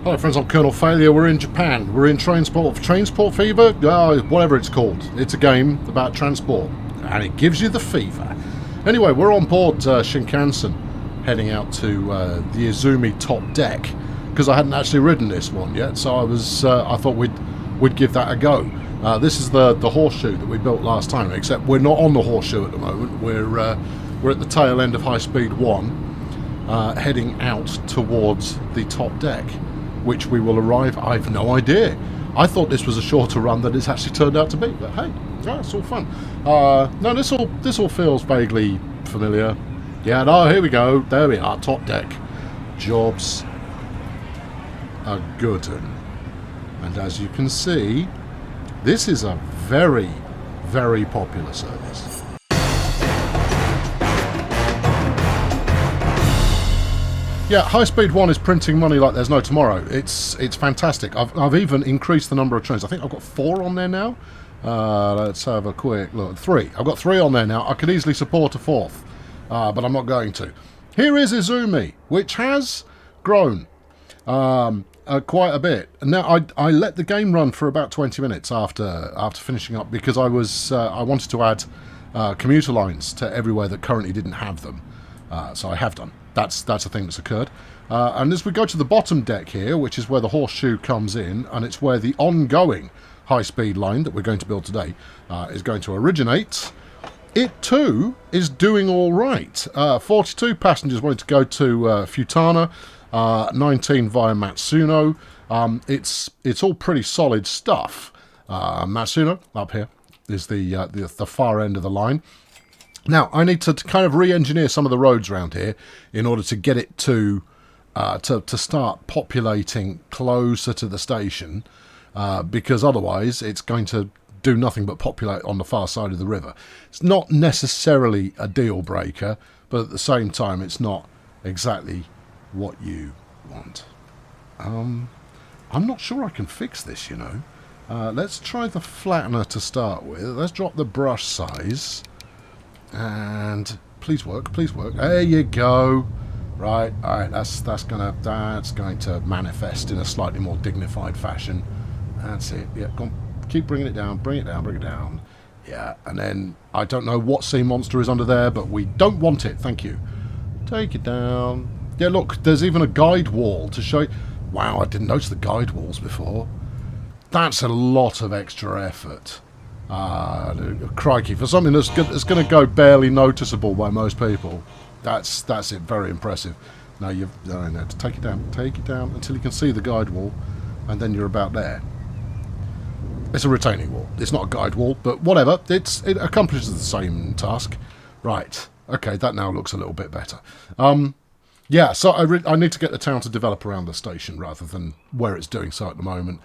Hello friends, I'm Colonel Failure. We're in Japan. We're in Transport Fever, whatever it's called. It's a game about transport, and it gives you the fever. Anyway, we're on board Shinkansen, heading out to the Izumi top deck, because I hadn't actually ridden this one yet, so I thought we'd give that a go. This is the horseshoe that we built last time, except we're not on the horseshoe at the moment. We're at the tail end of High Speed 1, heading out towards the top deck, which we will arrive. I've no idea. I thought this was a shorter run than it's actually turned out to be, but hey, yeah, it's all fun. No, this all feels vaguely familiar. Yeah, no, here we go. There we are, top deck. Jobs are good. And as you can see, this is a very, very popular service. Yeah, High Speed 1 is printing money like there's no tomorrow. It's fantastic. I've even increased the number of trains. I think I've got 4 on there now. Let's have a quick look. 3. I've got 3 on there now. I could easily support a 4th, but I'm not going to. Here is Izumi, which has grown quite a bit. Now, I let the game run for about 20 minutes after finishing up, because I wanted to add commuter lines to everywhere that currently didn't have them. So I have done. That's a thing that's occurred. And as we go to the bottom deck here, which is where the horseshoe comes in, and it's where the ongoing high-speed line that we're going to build today is going to originate, it too is doing all right. 42 passengers wanted to go to Futana, 19 via Matsuno. It's all pretty solid stuff. Matsuno, up here, is the far end of the line. Now, I need to kind of re-engineer some of the roads around here in order to get it to start populating closer to the station, because otherwise it's going to do nothing but populate on the far side of the river. It's not necessarily a deal breaker, but at the same time it's not exactly what you want. I'm not sure I can fix this, you know. Let's try the flattener to start with. Let's drop the brush size. And please work, please work. There you go. Right, all right. That's going to manifest in a slightly more dignified fashion. That's it. Yeah, go on, keep bringing it down, bring it down, bring it down. Yeah, and then I don't know what sea monster is under there, but we don't want it. Thank you. Take it down. Yeah, look, there's even a guide wall to show you. Wow, I didn't notice the guide walls before. That's a lot of extra effort. Crikey, for something that's going to go barely noticeable by most people, that's it. Very impressive. Now you've to take it down until you can see the guide wall, and then you're about there. It's a retaining wall. It's not a guide wall, but whatever. It accomplishes the same task. Right. Okay, that now looks a little bit better. Yeah. So I need to get the town to develop around the station rather than where it's doing so at the moment.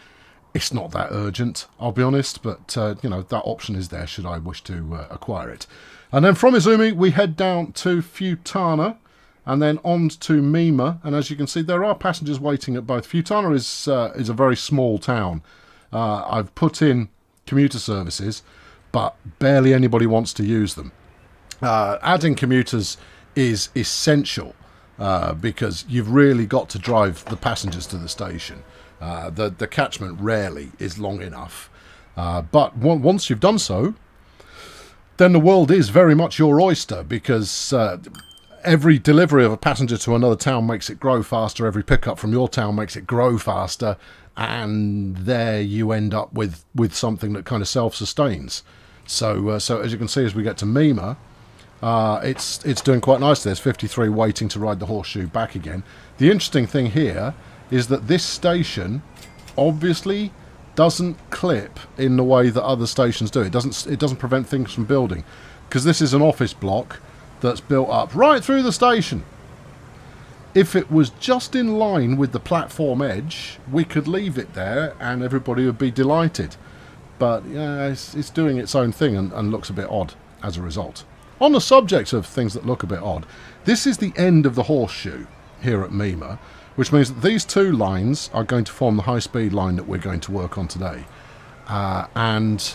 It's not that urgent, I'll be honest, but, you know, that option is there should I wish to acquire it. And then from Izumi, we head down to Futana, and then on to Mima, and as you can see, there are passengers waiting at both. Futana is a very small town. I've put in commuter services, but barely anybody wants to use them. Adding commuters is essential, because you've really got to drive the passengers to the station. The catchment rarely is long enough, but once you've done so, then the world is very much your oyster, because every delivery of a passenger to another town makes it grow faster, every pickup from your town makes it grow faster, and there you end up with something that kind of self-sustains. So as you can see, as we get to Mima, it's doing quite nicely. There's 53 waiting to ride the horseshoe back again. The interesting thing here is that this station obviously doesn't clip in the way that other stations do. It doesn't prevent things from building, because this is an office block that's built up right through the station. If it was just in line with the platform edge, we could leave it there and everybody would be delighted. But yeah, it's doing its own thing and looks a bit odd as a result. On the subject of things that look a bit odd, this is the end of the horseshoe here at Mima, which means that these 2 lines are going to form the high-speed line that we're going to work on today. And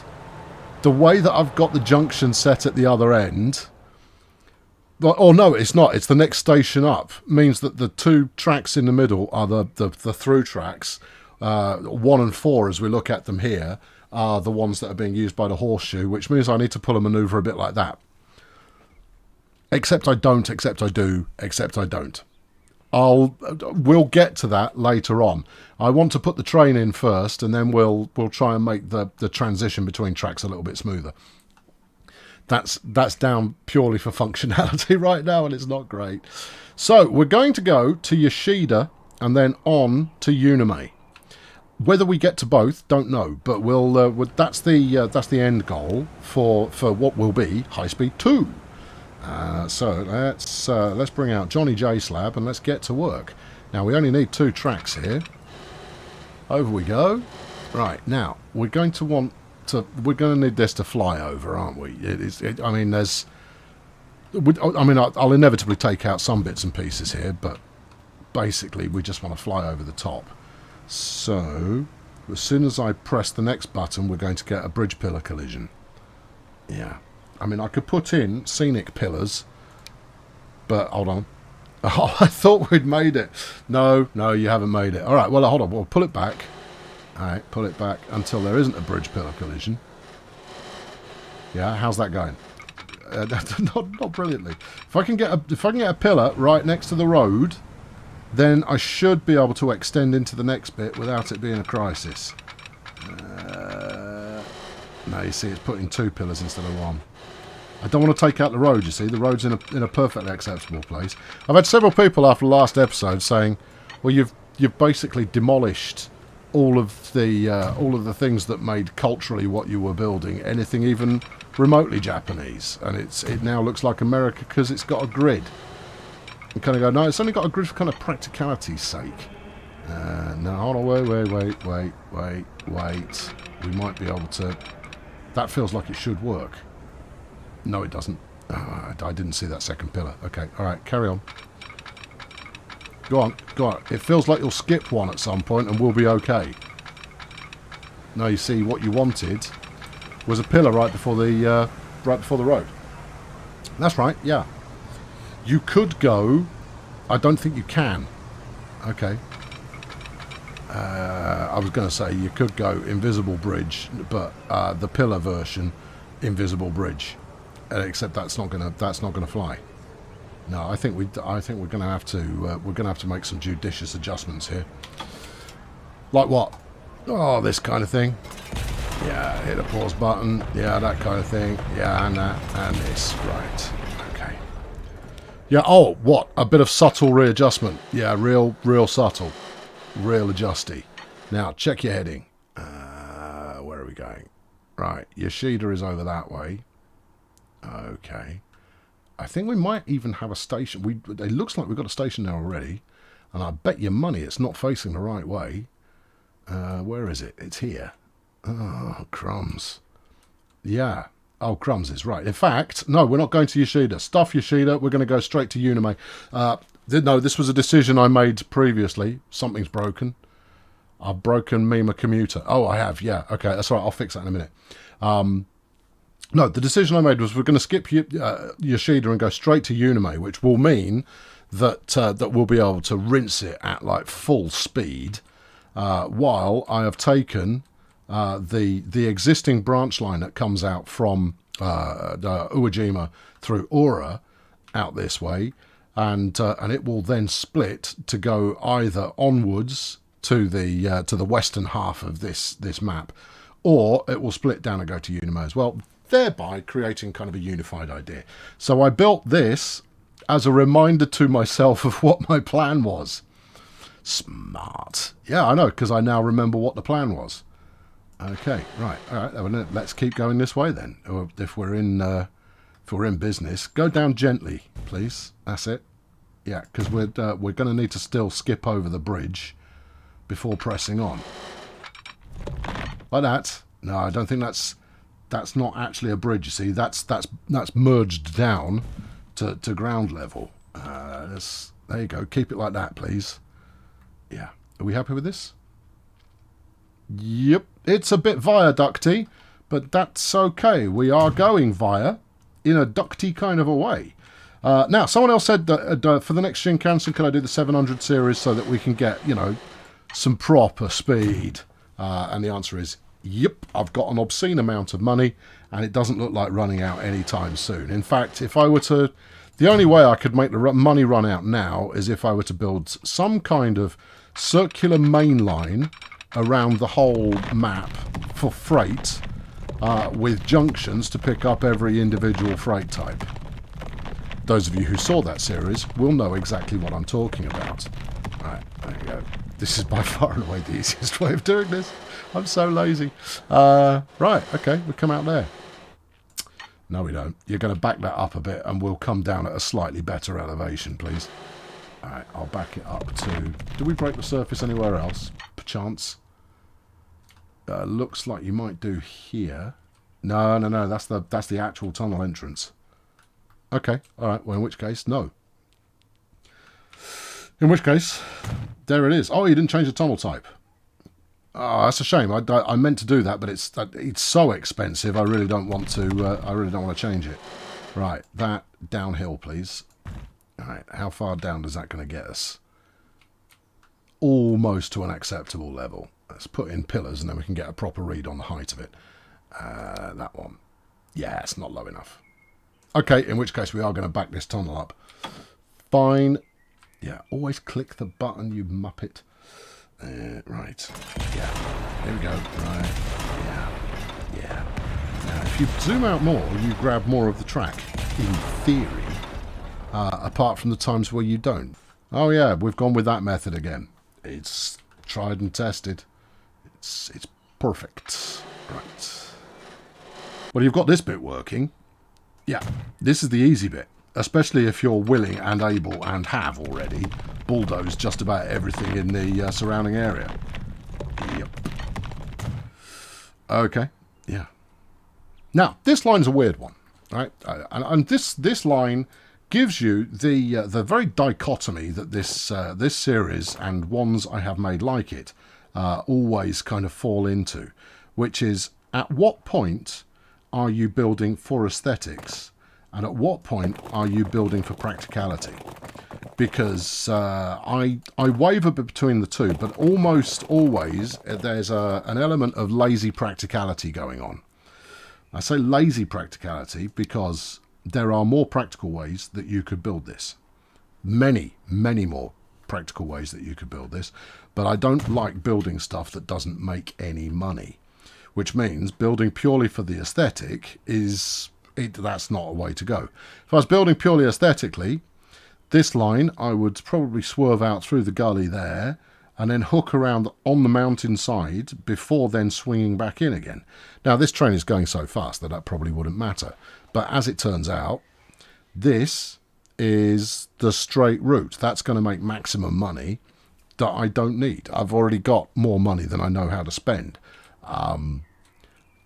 the way that I've got the junction set at the other end, Oh no, it's not. It's the next station up. Means that the 2 tracks in the middle are the through tracks. 1 and 4, as we look at them here, are the ones that are being used by the horseshoe, which means I need to pull a manoeuvre a bit like that. Except I don't, except I do, except I don't. We'll get to that later on. I want to put the train in first, and then we'll try and make the transition between tracks a little bit smoother. That's down purely for functionality right now, and it's not great. So we're going to go to Yoshida and then on to Unime. Whether we get to both, don't know, but that's the end goal for what will be High Speed 2. So let's bring out Johnny J Slab and let's get to work. Now we only need 2 tracks here. Over we go. Right, now we're going to need this to fly over, aren't we? I'll inevitably take out some bits and pieces here, but basically we just want to fly over the top. So as soon as I press the next button, we're going to get a bridge pillar collision. Yeah. I mean, I could put in scenic pillars, but hold on. Oh, I thought we'd made it. No, you haven't made it. All right, well, hold on. We'll pull it back. All right, pull it back until there isn't a bridge pillar collision. Yeah, how's that going? Not brilliantly. If I can get a pillar right next to the road, then I should be able to extend into the next bit without it being a crisis. No, you see, it's putting 2 pillars instead of 1. I don't want to take out the road, you see. The road's in a perfectly acceptable place. I've had several people after the last episode saying, well, you've basically demolished all of the things that made culturally what you were building, anything even remotely Japanese. And it now looks like America because it's got a grid. And kind of go, no, it's only got a grid for kind of practicality's sake. No, hold on, wait. We might be able to... That feels like it should work. No, it doesn't. I didn't see that second pillar. Okay, all right, carry on. Go on. It feels like you'll skip one at some point and we'll be okay. No, you see, what you wanted was a pillar right before the road. That's right, yeah. You could go... I don't think you can. Okay. I was going to say you could go invisible bridge, but the pillar version, invisible bridge. Except that's not gonna fly. No, I think we're gonna have to make some judicious adjustments here. Like what? Oh, this kind of thing. Yeah, hit a pause button. Yeah, that kind of thing. Yeah, and that, and this. Right. Okay. Yeah. Oh, what? A bit of subtle readjustment. Yeah, real subtle, real adjusty. Now check your heading. Where are we going? Right. Yoshida is over that way. Okay. I think we might even have a station. It looks like we've got a station there already. And I bet your money it's not facing the right way. Where is it? It's here. Oh, crumbs. Yeah. Oh, crumbs is right. In fact, no, we're not going to Yoshida. Stuff Yoshida. We're going to go straight to Unime. No, this was a decision I made previously. Something's broken. I've broken Mima Commuter. Oh, I have. Yeah. Okay, that's all right. I'll fix that in a minute. No, the decision I made was we're going to skip Yoshida and go straight to Unime, which will mean that we'll be able to rinse it at like full speed, while I have taken the existing branch line that comes out from Uwajima through Ura out this way, and it will then split to go either onwards to the western half of this map, or it will split down and go to Unime as well, thereby creating kind of a unified idea. So I built this as a reminder to myself of what my plan was. Smart. Yeah, I know, because I now remember what the plan was. Okay, right. All right, let's keep going this way then. If we're in business, go down gently, please. That's it. Yeah, because we're going to need to still skip over the bridge before pressing on. Like that. No, I don't think that's not actually a bridge. You see, that's merged down to ground level. There you go. Keep it like that, please. Yeah. Are we happy with this? Yep. It's a bit viaducty, but that's okay. We are going via in a ducty kind of a way. Now, someone else said that for the next Shinkansen, can I do the 700 series so that we can get, you know, some proper speed? And the answer is, yep, I've got an obscene amount of money, and it doesn't look like running out anytime soon. In fact, if I were to... The only way I could make the money run out now is if I were to build some kind of circular main line around the whole map for freight, with junctions to pick up every individual freight type. Those of you who saw that series will know exactly what I'm talking about. Right, there you go. This is by far and away the easiest way of doing this. I'm so lazy. Right, okay, we come out there. No, we don't. You're going to back that up a bit and we'll come down at a slightly better elevation, please. Alright, I'll back it up to... Do we break the surface anywhere else? Perchance? Looks like you might do here. No, that's the actual tunnel entrance. Okay, alright, well in which case, no. In which case, there it is. Oh, you didn't change the tunnel type. Oh, that's a shame. I meant to do that, but it's so expensive. I really don't want to. I really don't want to change it. Right, that downhill, please. All right, how far down is that going to get us? Almost to an acceptable level. Let's put in pillars, and then we can get a proper read on the height of it. That one. Yeah, it's not low enough. Okay, in which case we are going to back this tunnel up. Fine. Yeah, always click the button, you muppet. Right. Yeah. There we go. Right. Yeah. Now, if you zoom out more, you grab more of the track, in theory, apart from the times where you don't. Oh yeah, we've gone with that method again. It's tried and tested. It's perfect. Right. Well, you've got this bit working. Yeah, this is the easy bit, especially if you're willing and able and have already bulldozed just about everything in the surrounding area. Yep. Okay, yeah. Now, this line's a weird one, right? And this line gives you the very dichotomy that this series and ones I have made like it always kind of fall into, which is at what point are you building for aesthetics and at what point are you building for practicality? Because I waver between the two, but almost always there's an element of lazy practicality going on. I say lazy practicality because there are more practical ways that you could build this. Many, many more practical ways that you could build this, but I don't like building stuff that doesn't make any money, which means building purely for the aesthetic that's not a way to go. If I was building purely aesthetically, this line I would probably swerve out through the gully there and then hook around on the mountainside before then swinging back in again. Now this train is going so fast that probably wouldn't matter, but as it turns out, this is the straight route. That's going to make maximum money that I don't need. I've already got more money than I know how to spend.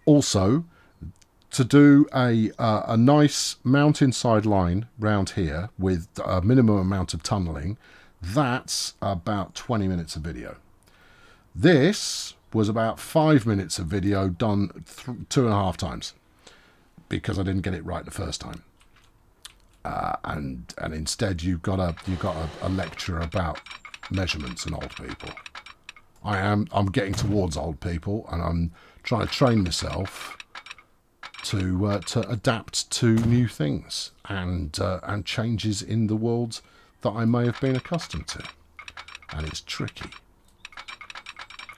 Also, to do a nice mountainside line round here with a minimum amount of tunnelling, that's about 20 minutes of video. This was about 5 minutes of video done 2.5 times because I didn't get it right the first time. And instead you've got a lecture about measurements and old people. I'm getting towards old people, and I'm trying to train myself to adapt to new things and changes in the world that I may have been accustomed to, and it's tricky.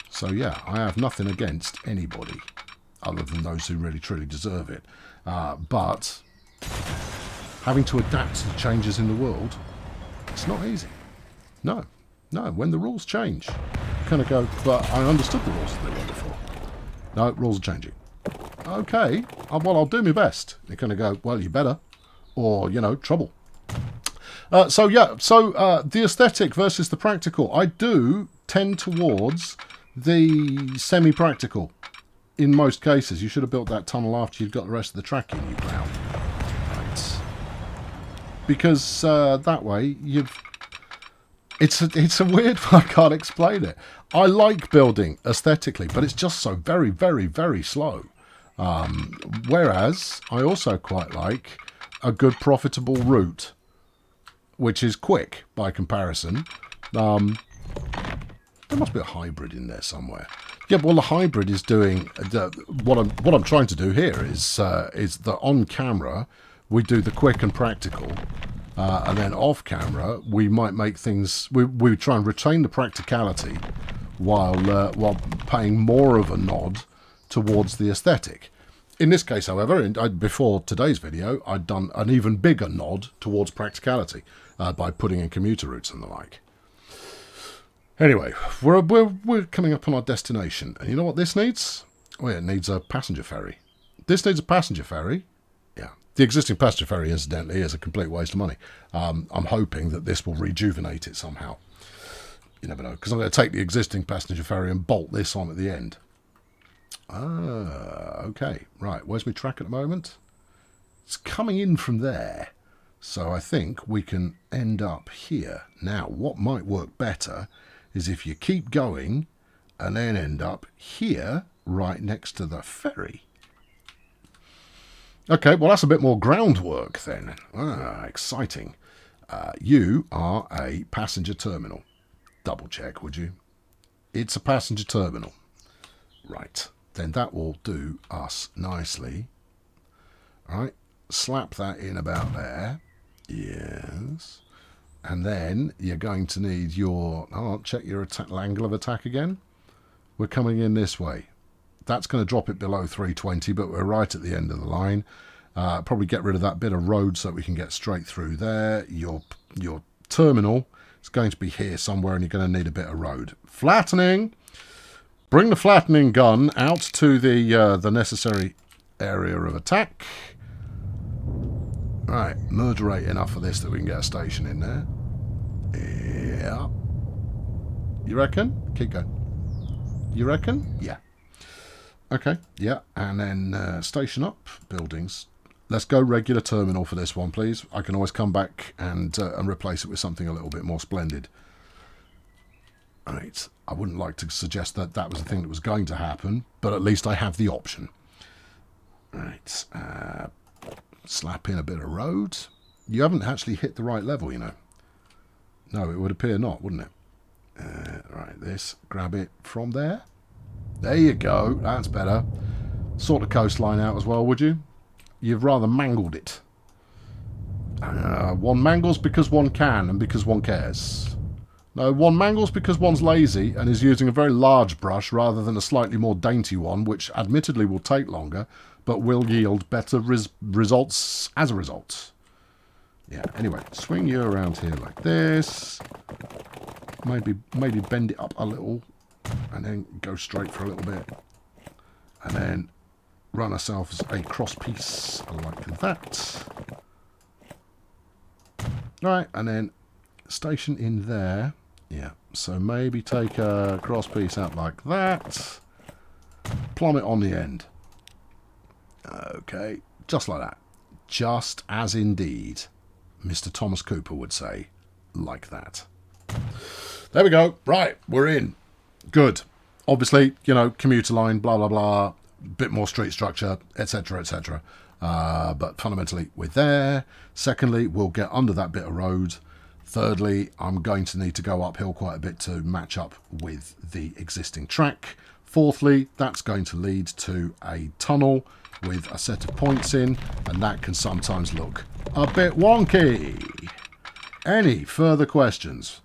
So yeah, I have nothing against anybody other than those who really truly deserve it, but having to adapt to the changes in the world, it's not easy. No, when the rules change, you kind of go, but I understood the rules that they were before. No, rules are changing. Okay, well, I'll do my best. You kind of go, well, you better, or, trouble. So the aesthetic versus the practical. I do tend towards the semi-practical in most cases. You should have built that tunnel after you'd got the rest of the track in, you ground. Right. Because that way, it's a weird one. I can't explain it. I like building aesthetically, but it's just so very, very, very slow. Whereas I also quite like a good profitable route which is quick by comparison. There must be a hybrid in there somewhere. Yeah, well, the hybrid is doing what I'm trying to do here is that on camera we do the quick and practical, and then off camera we might make things. We try and retain the practicality while paying more of a nod towards the aesthetic. In this case, however, before today's video, I'd done an even bigger nod towards practicality by putting in commuter routes and the like. Anyway, we're coming up on our destination, and you know what this needs? Well, it needs a passenger ferry. This needs a passenger ferry. Yeah, the existing passenger ferry, incidentally, is a complete waste of money. I'm hoping that this will rejuvenate it somehow. You never know, because I'm going to take the existing passenger ferry and bolt this on at the end. Ah, okay, right. Where's my track at the moment? It's coming in from there. So I think we can end up here. Now, what might work better is if you keep going and then end up here, right next to the ferry. Okay, well, that's a bit more groundwork then. Ah, exciting. You are a passenger terminal. Double check, would you? It's a passenger terminal. Right. Then that will do us nicely. All right, slap that in about there. Yes. And then you're going to need your... check your angle of attack again. We're coming in this way. That's going to drop it below 320, but we're right at the end of the line. Probably get rid of that bit of road so that we can get straight through there. Your terminal is going to be here somewhere, and you're going to need a bit of road. Flattening! Bring the flattening gun out to the necessary area of attack. Right, murderate enough of this that we can get a station in there. Yeah. You reckon? Keep going. You reckon? Yeah. Okay, yeah. And then station up, buildings. Let's go regular terminal for this one, please. I can always come back and replace it with something a little bit more splendid. Right, I wouldn't like to suggest that that was the thing that was going to happen, but at least I have the option. Right, slap in a bit of road. You haven't actually hit the right level, you know. No, it would appear not, wouldn't it? Right, this, grab it from there. There you go, that's better. Sort the coastline out as well, would you? You've rather mangled it. One mangles because one can and because one cares. No, one mangles because one's lazy and is using a very large brush rather than a slightly more dainty one, which admittedly will take longer, but will yield better results as a result. Yeah, anyway, swing you around here like this. Maybe bend it up a little and then go straight for a little bit. And then run ourselves a cross piece like that. Alright, and then station in there. Yeah, so maybe take a cross piece out like that. Plumb it on the end. Okay, just like that. Just as indeed Mr. Thomas Cooper would say, like that. There we go. Right, we're in. Good. Obviously, you know, commuter line, blah, blah, blah. Bit more street structure, etc., etc. But fundamentally, we're there. Secondly, we'll get under that bit of road. Thirdly, I'm going to need to go uphill quite a bit to match up with the existing track. Fourthly, that's going to lead to a tunnel with a set of points in, and that can sometimes look a bit wonky. Any further questions?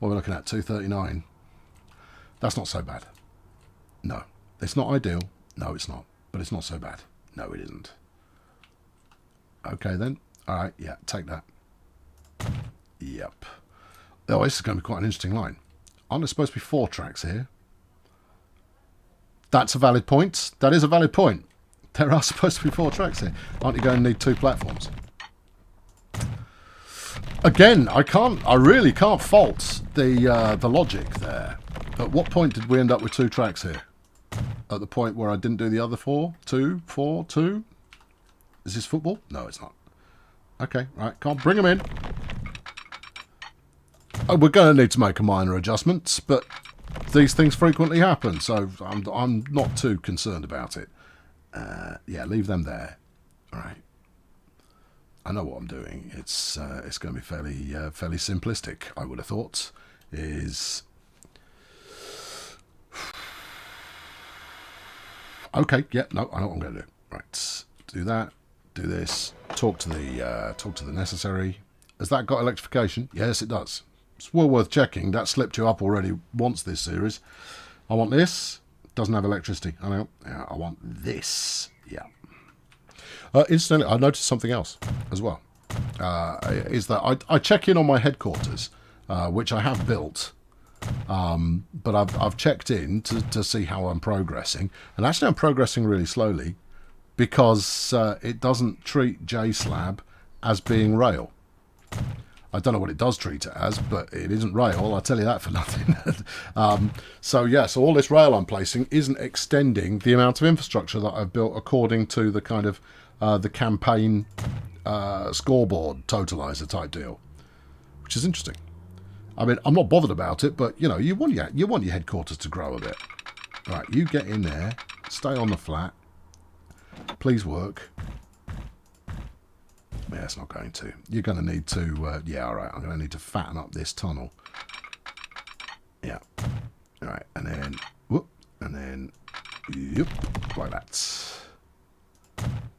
What are we looking at? 239. That's not so bad. No, it's not ideal. No, it's not. But it's not so bad. No, it isn't. Okay, then. All right, yeah, take that. Yep. Oh, this is going to be quite an interesting line. Aren't there supposed to be 4 tracks here? That's a valid point. That is a valid point. There are supposed to be 4 tracks here. Aren't you going to need 2 platforms? Again, I really can't fault the logic there. At what point did we end up with 2 tracks here? At the point where I didn't do the other 4? 2? 4? 2? Is this football? No, it's not. Okay, right, can't bring them in. Oh, we're going to need to make a minor adjustment, but these things frequently happen, so I'm not too concerned about it. Yeah, leave them there. All right. I know what I'm doing. It's going to be fairly simplistic, I would have thought. Okay, yeah, no, I know what I'm going to do. Right, do that, do this, talk to the necessary. Has that got electrification? Yes, it does. It's well worth checking. That slipped you up already once this series. I want this. Doesn't have electricity. I know. Yeah, I want this. Yeah. Incidentally, I noticed something else as well. Is that I check in on my headquarters, which I have built, but I've checked in to see how I'm progressing, and actually I'm progressing really slowly because it doesn't treat JSlab as being rail. I don't know what it does treat it as, but it isn't rail, I'll tell you that for nothing. So all this rail I'm placing isn't extending the amount of infrastructure that I've built according to the kind of the campaign scoreboard totalizer type deal, which is interesting. I mean, I'm not bothered about it, but you know, you want your headquarters to grow a bit. Right, you get in there, stay on the flat, please work. Yeah, it's not going to. You're going to need to, yeah, all right, I'm going to need to fatten up this tunnel. Yeah. All right, and then, whoop, and then, yep, like that.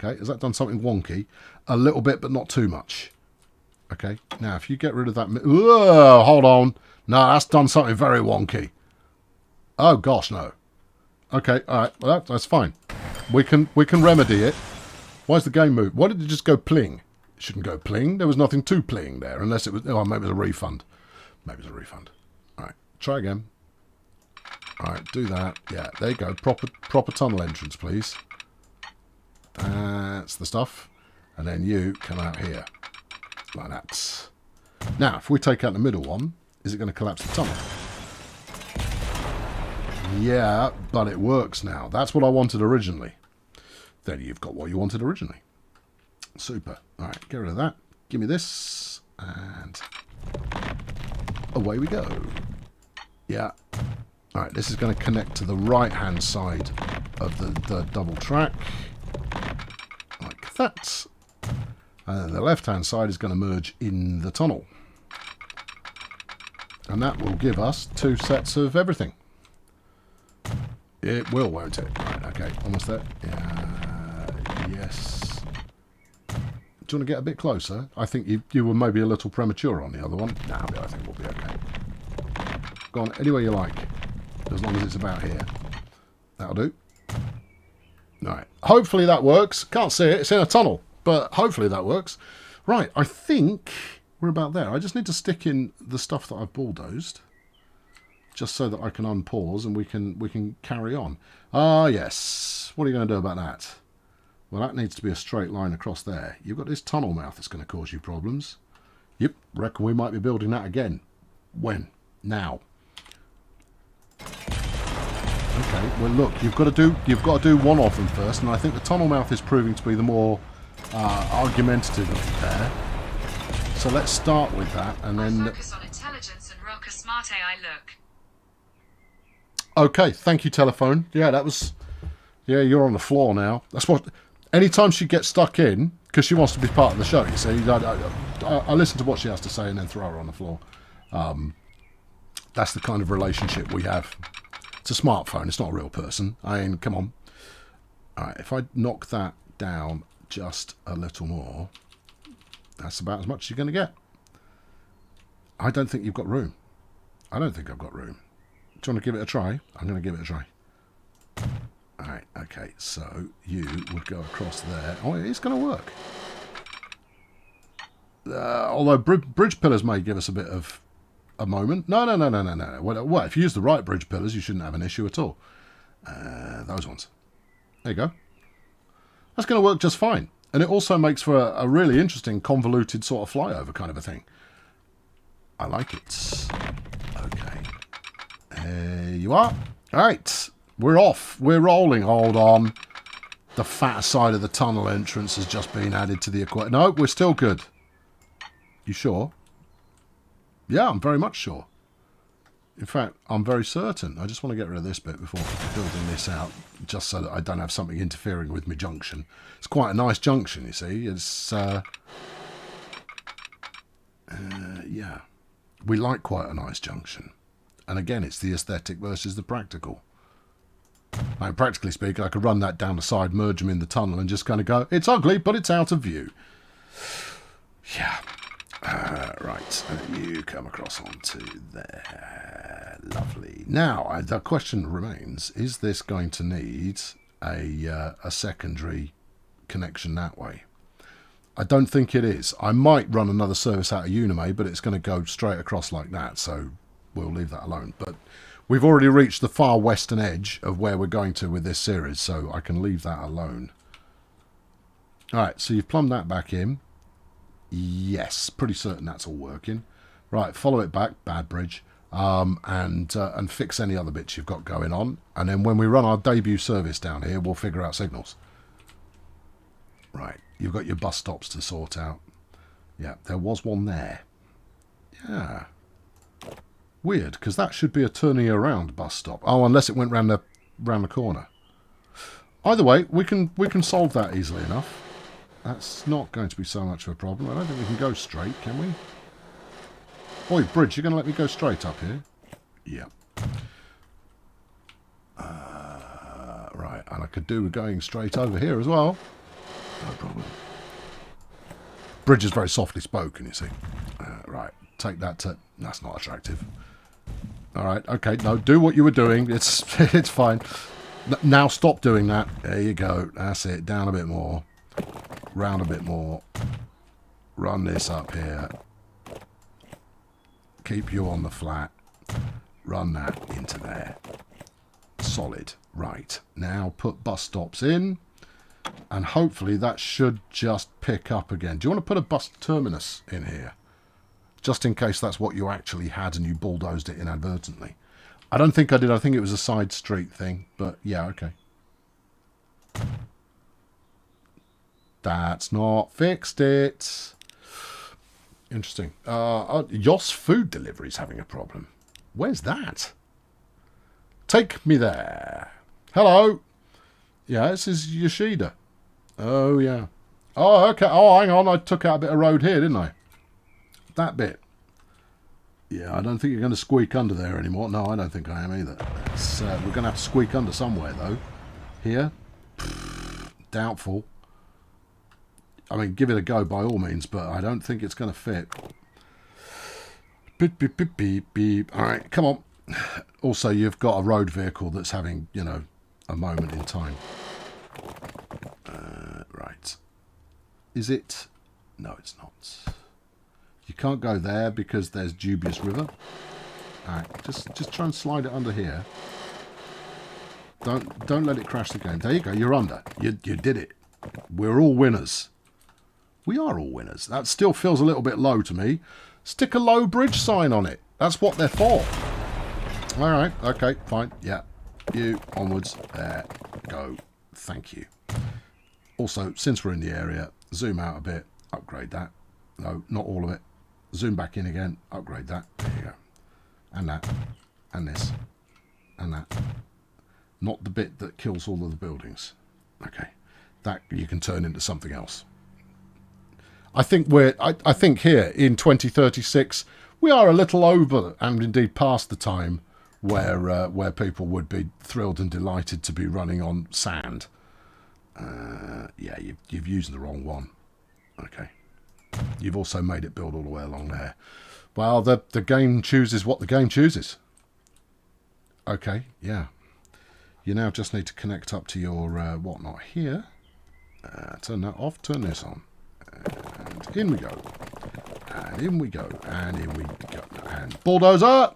Okay, has that done something wonky? A little bit, but not too much. Okay, now if you get rid of that... Whoa, hold on. No, that's done something very wonky. Oh, gosh, no. Okay, all right, well, that's fine. We can remedy it. Why's the game move? Why did it just go pling? It shouldn't go pling. There was nothing to pling there, unless it was... Oh, maybe it was a refund. Maybe it was a refund. All right, try again. All right, do that. Yeah, there you go. Proper tunnel entrance, please. That's the stuff. And then you come out here. Like that. Now, if we take out the middle one, is it going to collapse the tunnel? Yeah, but it works now. That's what I wanted originally. Then you've got what you wanted originally. Super. All right, get rid of that. Give me this. And away we go. Yeah. All right, this is going to connect to the right-hand side of the double track. Like that. And then the left-hand side is going to merge in the tunnel. And that will give us 2 sets of everything. It will, won't it? Right, okay, almost there. Yes. Do you want to get a bit closer? I think you were maybe a little premature on the other one. Nah, I think we'll be okay. Go on, anywhere you like. As long as it's about here. That'll do. Alright, hopefully that works. Can't see it, it's in a tunnel. But hopefully that works. Right, I think we're about there. I just need to stick in the stuff that I've bulldozed. Just so that I can unpause and we can carry on. Ah, yes. What are you going to do about that? Well, that needs to be a straight line across there. You've got this tunnel mouth that's going to cause you problems. Yep, reckon we might be building that again. When? Now. Okay, well look, you've got to do one of them first, and I think the tunnel mouth is proving to be the more argumentative of the pair. So let's start with that, and then... focus on intelligence and rock a smart AI look. Okay, thank you, telephone. Yeah, that was... Yeah, you're on the floor now. That's what... Anytime she gets stuck in, because she wants to be part of the show, you see, I listen to what she has to say and then throw her on the floor. That's the kind of relationship we have. It's a smartphone, it's not a real person. I mean, come on. Alright, if I knock that down just a little more, that's about as much as you're going to get. I don't think you've got room. I don't think I've got room. Do you want to give it a try? I'm going to give it a try. Alright, okay, so you would go across there. Oh, it's going to work. Although bridge pillars may give us a bit of a moment. No. Well, if you use the right bridge pillars, you shouldn't have an issue at all. Those ones. There you go. That's going to work just fine. And it also makes for a really interesting, convoluted sort of flyover kind of a thing. I like it. Okay. There you are. All right. We're off. We're rolling. Hold on. The fat side of the tunnel entrance has just been added to the equation. No, we're still good. You sure? Yeah, I'm very much sure. In fact, I'm very certain. I just want to get rid of this bit before building this out, just so that I don't have something interfering with my junction. It's quite a nice junction, you see. It's, yeah. We like quite a nice junction. And again, it's the aesthetic versus the practical. Now, practically speaking, I could run that down the side, merge them in the tunnel, and just kind of go, it's ugly, but it's out of view. Yeah. Right, you come across onto there. Lovely. Now, the question remains, is this going to need a secondary connection that way? I don't think it is. I might run another service out of Unime, but it's going to go straight across like that, so we'll leave that alone. But we've already reached the far western edge of where we're going to with this series, so I can leave that alone. Alright, so you've plumbed that back in. Yes, pretty certain that's all working. Right, follow it back, bad bridge, and fix any other bits you've got going on. And then when we run our debut service down here, we'll figure out signals. Right, you've got your bus stops to sort out. Yeah, there was one there. Yeah. Weird, because that should be a turning around bus stop. Oh, unless it went round the corner. Either way, we can solve that easily enough. That's not going to be so much of a problem. I don't think we can go straight, can we? Oi, bridge, you're going to let me go straight up here? Yeah. Right, and I could do with going straight over here as well. No problem. Bridge is very softly spoken, you see. Right, take that to... That's not attractive. Alright, okay, no, do what you were doing. It's fine. Now stop doing that. There you go. That's it. Down a bit more. Round a bit more. Run this up here. Keep you on the flat. Run that into there. Solid. Right. Now put bus stops in. And hopefully that should just pick up again. Do you want to put a bus terminus in here? Just in case that's what you actually had and you bulldozed it inadvertently. I don't think I did. I think it was a side street thing. But yeah, okay. That's not fixed it. Interesting. Yoss Food Delivery is having a problem. Where's that? Take me there. Hello. Yeah, this is Yoshida. Oh, yeah. Oh, okay. Oh, hang on. I took out a bit of road here, didn't I? That bit. Yeah, I don't think you're going to squeak under there anymore. No, I don't think I am either. We're going to have to squeak under somewhere, though. Here? Doubtful. I mean, give it a go by all means, but I don't think it's going to fit. Beep, beep, beep, beep, beep. All right, come on. Also, you've got a road vehicle that's having, you know, a moment in time. Right. Is it? No, it's not. You can't go there because there's dubious river. All right, just try and slide it under here. Don't let it crash the game. There you go. You're under. You did it. We're all winners. We are all winners. That still feels a little bit low to me. Stick a low bridge sign on it. That's what they're for. All right. Okay. Fine. Yeah. You onwards. There. Go. Thank you. Also, since we're in the area, zoom out a bit. Upgrade that. No, not all of it. Zoom back in again. Upgrade that. There you go. And that. And this. And that. Not the bit that kills all of the buildings. Okay. That you can turn into something else. I think I think here in 2036 we are a little over and indeed past the time where people would be thrilled and delighted to be running on sand. Yeah, you've used the wrong one. Okay. You've also made it build all the way along there. Well, the game chooses what the game chooses. Okay, yeah. You now just need to connect up to your whatnot here. Turn that off, turn this on. And in we go. And in we go. And in we go. And bulldozer! Are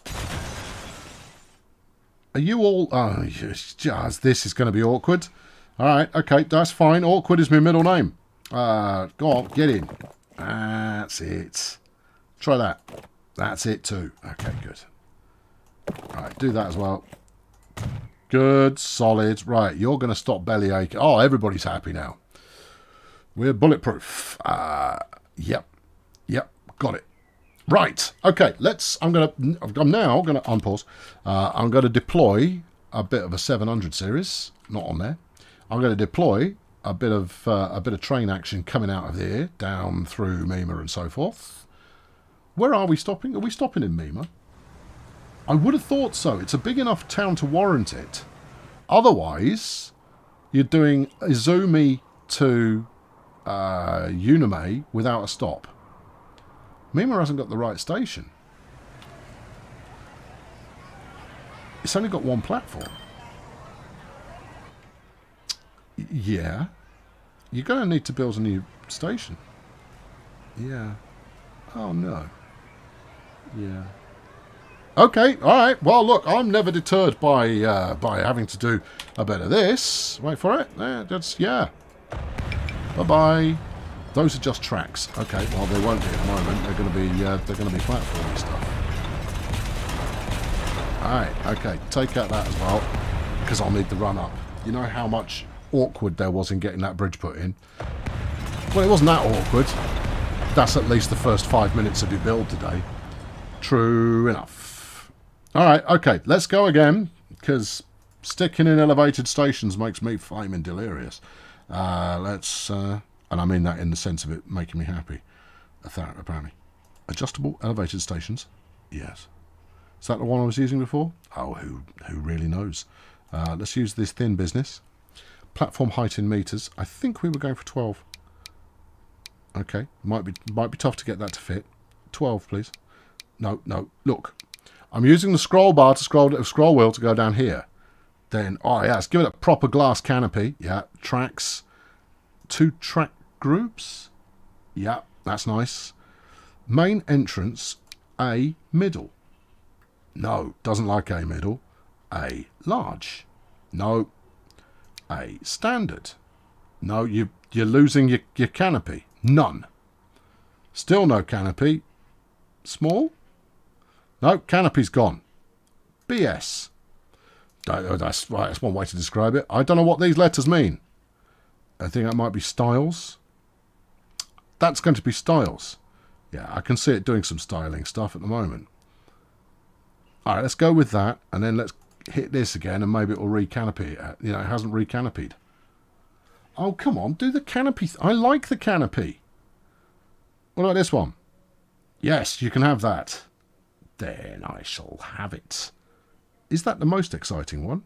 you all... Oh, yes, this is going to be awkward. Alright, okay, that's fine. Awkward is my middle name. Go on, get in. That's it. Try that. That's it too. Okay, good. Right, do that as well. Good, solid. Right, you're going to stop belly aching. Oh, everybody's happy now. We're bulletproof. Yep, got it. Right. Okay. I'm now gonna unpause. I'm gonna deploy a bit of a 700 series. Not on there. I'm gonna deploy a bit of train action coming out of here, down through Mima and so forth. Where are we stopping? Are we stopping in Mima? I would have thought so. It's a big enough town to warrant it. Otherwise, you're doing Izumi to Uname without a stop. Mima hasn't got the right station. It's only got one platform. Yeah. You're going to need to build a new station. Yeah. Oh, no. Yeah. Okay, all right. Well, look, I'm never deterred by having to do a bit of this. Wait for it. Yeah. Bye-bye. Those are just tracks. Okay, well, they won't be at the moment. They're going to be platformy stuff. All right. Okay, take out that as well, because I'll need the run up. You know how much awkward there was in getting that bridge put in? Well, it wasn't that awkward. That's at least the first 5 minutes of your build today. True enough. All right, okay, let's go again, because sticking in elevated stations makes me flaming delirious. And I mean that in the sense of it making me happy, apparently. Adjustable elevated stations? Yes. Is that the one I was using before? Oh, who really knows? Let's use this thin business. Platform height in meters. I think we were going for 12. Okay, might be tough to get that to fit. 12, please. No. Look, I'm using the scroll bar to scroll wheel to go down here. Then, oh yeah, let's give it a proper glass canopy. Yeah, tracks. 2 track groups. Yeah, that's nice. Main entrance, A middle. No, doesn't like A middle. A large. No. A standard. No, you're losing your canopy. None. Still no canopy. Small? No, canopy's gone. BS. That's one way to describe it. I don't know what these letters mean. I think that might be styles. That's going to be styles. Yeah, I can see it doing some styling stuff at the moment. All right, let's go with that, and then let's hit this again, and maybe it will re-canopy it. You know, it hasn't re-canopied. Oh, come on, do the canopy. I like the canopy. What about this one? Yes, you can have that. Then I shall have it. Is that the most exciting one?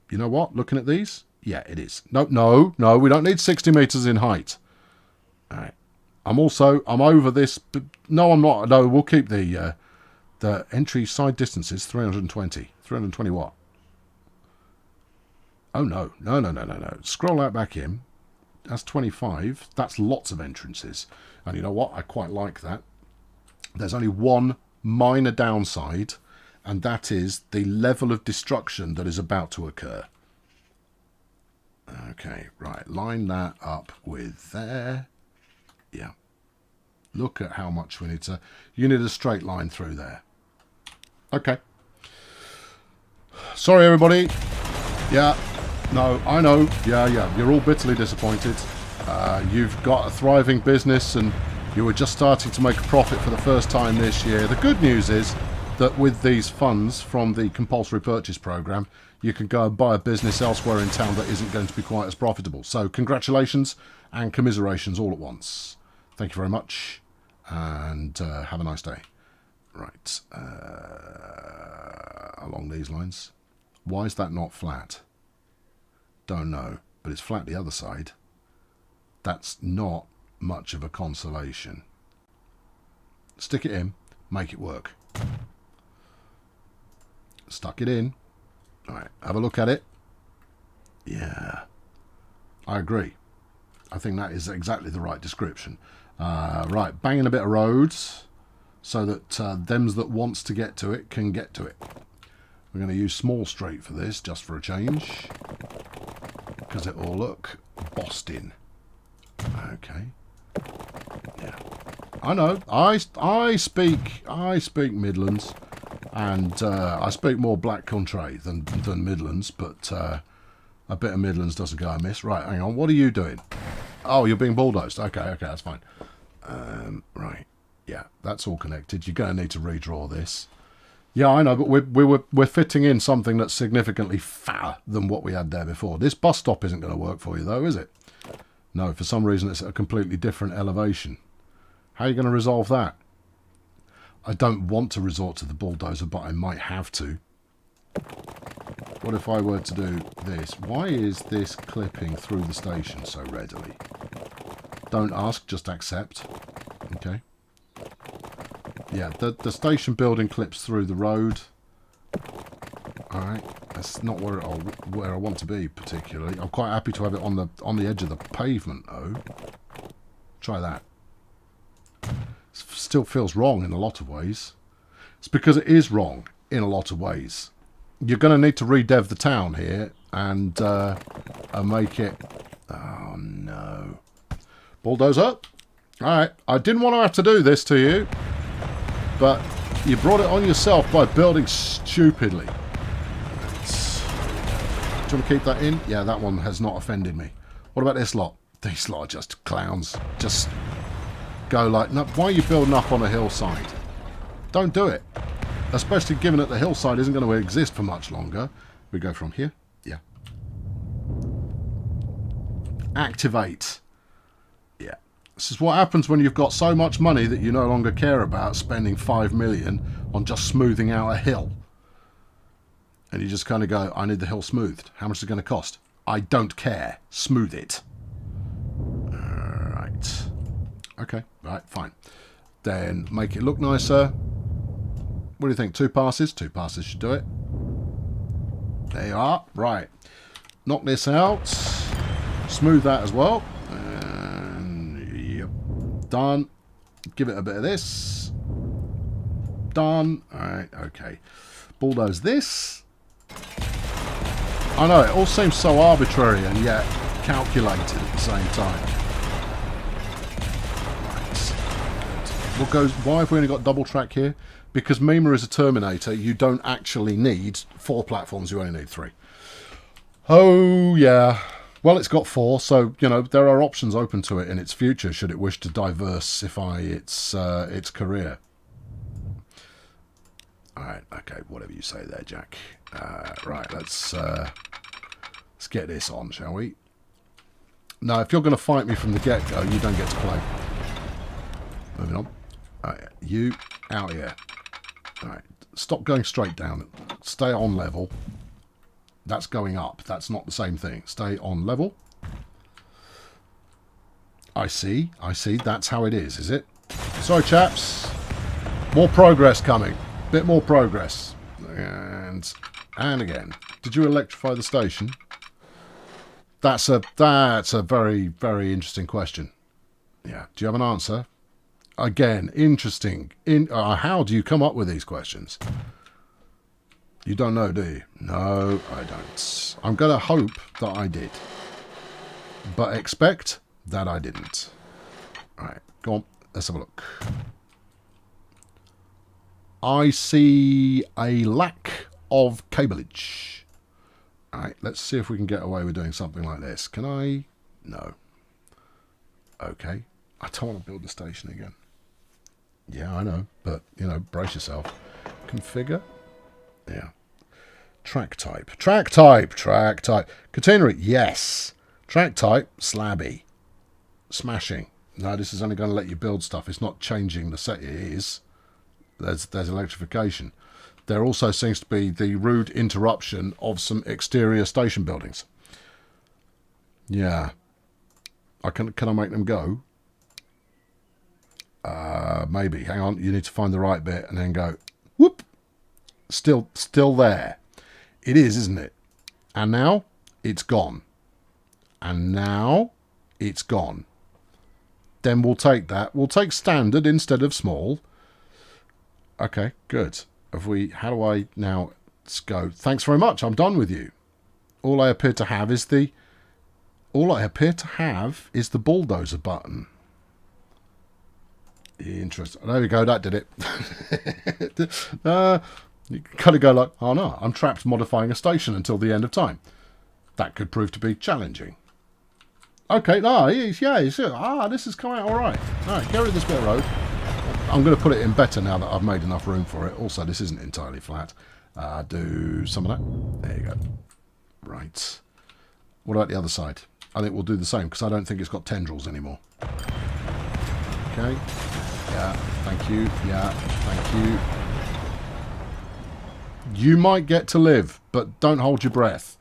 You know what? Looking at these? Yeah, it is. No, we don't need 60 meters in height. All right. I'm over this. But no, I'm not. No, we'll keep the entry side distances 320. 320 what? Oh, no. Scroll out back in. That's 25. That's lots of entrances. And you know what? I quite like that. There's only one minor downside, and that is the level of destruction that is about to occur. Okay, right. Line that up with there. Yeah. Look at how much we need to... You need a straight line through there. Okay. Sorry, everybody. Yeah. No, I know. Yeah. You're all bitterly disappointed. You've got a thriving business and you were just starting to make a profit for the first time this year. The good news is that with these funds from the compulsory purchase program, you can go and buy a business elsewhere in town that isn't going to be quite as profitable. So congratulations and commiserations all at once. Thank you very much, and have a nice day. Right, along these lines. Why is that not flat? Don't know, but it's flat the other side. That's not much of a consolation. Stick it in, make it work. Stuck it in. All right, have a look at it. Yeah, I agree. I think that is exactly the right description. Right, banging a bit of roads so that thems that wants to get to it can get to it. We're going to use Small Street for this, just for a change, because it will look bossed in. Okay. Yeah. I know. I speak Midlands, and I speak more Black Country than Midlands, but a bit of Midlands doesn't go amiss. Right, hang on. What are you doing? Oh, you're being bulldozed. Okay, that's fine. Right. Yeah, that's all connected. You're going to need to redraw this. Yeah, I know, but we're fitting in something that's significantly fatter than what we had there before. This bus stop isn't going to work for you, though, is it? No, for some reason it's at a completely different elevation. How are you going to resolve that? I don't want to resort to the bulldozer, but I might have to. What if I were to do this? Why is this clipping through the station so readily? Don't ask, just accept. Okay. Yeah, the station building clips through the road. Alright, that's not where I want to be particularly. I'm quite happy to have it on the edge of the pavement though. Try that. Still feels wrong in a lot of ways. It's because it is wrong in a lot of ways. You're going to need to redev the town here and make it... Oh no. Bulldozer. Alright, I didn't want to have to do this to you, but you brought it on yourself by building stupidly. Do you want to keep that in? Yeah, that one has not offended me. What about this lot? These lot are just clowns. Just go like, no, why are you building up on a hillside? Don't do it. Especially given that the hillside isn't going to exist for much longer. We go from here. Yeah. Activate. Yeah. This is what happens when you've got so much money that you no longer care about spending 5 million on just smoothing out a hill. And you just kind of go, I need the hill smoothed. How much is it going to cost? I don't care. Smooth it. Alright. Okay, right, fine. Then make it look nicer. What do you think? 2 passes? 2 passes should do it. There you are. Right. Knock this out. Smooth that as well. And yep. Done. Give it a bit of this. Done. Alright, okay. Bulldoze this. I know, it all seems so arbitrary and yet calculated at the same time. What goes? Why have we only got double track here? Because Mima is a Terminator. You don't actually need 4 platforms. You only need 3. Oh yeah. Well, it's got 4, so you know there are options open to it in its future should it wish to diversify its career. All right. Okay. Whatever you say there, Jack. Right. Let's get this on, shall we? Now, if you're going to fight me from the get-go, you don't get to play. Moving on. You out here. Alright, stop going straight down. Stay on level. That's going up. That's not the same thing. Stay on level. I see. That's how it is it? Sorry, chaps. More progress coming. Bit more progress. And again. Did you electrify the station? That's a very, very interesting question. Yeah. Do you have an answer? Again, interesting. How do you come up with these questions? You don't know, do you? No, I don't. I'm going to hope that I did. But expect that I didn't. Alright, go on. Let's have a look. I see a lack of cableage. Alright, let's see if we can get away with doing something like this. Can I? No. Okay. I don't want to build the station again. Yeah, I know, but, you know, brace yourself. Configure. Yeah. Track type. Catenary. Yes. Track type. Slabby. Smashing. No, this is only going to let you build stuff. It's not changing the set. It is. There's electrification. There also seems to be the rude interruption of some exterior station buildings. Yeah. Can I make them go? Maybe. Hang on. You need to find the right bit and then go. Whoop. Still there. It is, isn't it? And now it's gone. And now it's gone. Then we'll take that. We'll take standard instead of small. Okay, good. How do I now go? Thanks very much. I'm done with you. All I appear to have is the bulldozer button. Interesting. There we go. That did it. You kind of go like, oh no, I'm trapped modifying a station until the end of time. That could prove to be challenging. Okay, no, yeah, this is coming out all right. All right, get rid of this bit of road. I'm going to put it in better now that I've made enough room for it. Also, this isn't entirely flat. Do some of that. There you go. Right. What about the other side? I think we'll do the same because I don't think it's got tendrils anymore. Okay. Yeah, thank you. Yeah, thank you. You might get to live, but don't hold your breath.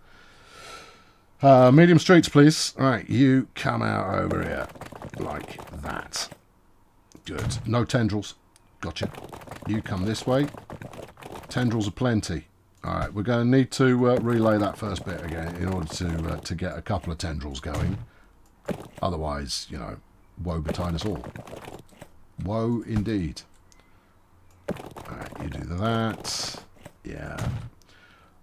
Medium streets, please. All right, you come out over here like that. Good. No tendrils. Gotcha. You come this way. Tendrils are plenty. All right, we're going to need to relay that first bit again in order to get a couple of tendrils going. Otherwise, you know, woe betide us all. Woe indeed. All right, you do that. Yeah.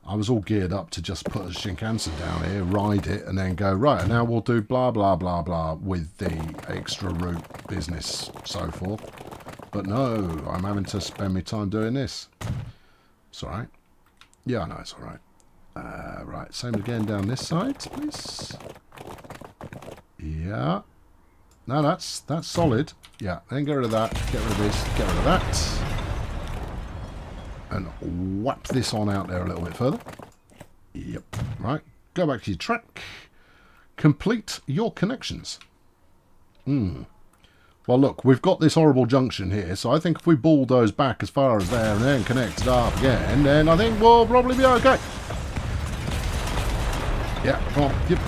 I was all geared up to just put a Shinkansen down here, ride it, and then go, right, now we'll do blah, blah, blah, blah with the extra route business, so forth. But no, I'm having to spend my time doing this. It's all right. Yeah, I know, it's all right. Right, same again down this side, please. Yeah. No, that's solid. Yeah, then get rid of that, get rid of this, get rid of that. And whap this on out there a little bit further. Yep. Right. Go back to your track. Complete your connections. Well, look, we've got this horrible junction here, so I think if we bulldoze back as far as there and then connect it up again, then I think we'll probably be okay. Yeah, come on. Yep.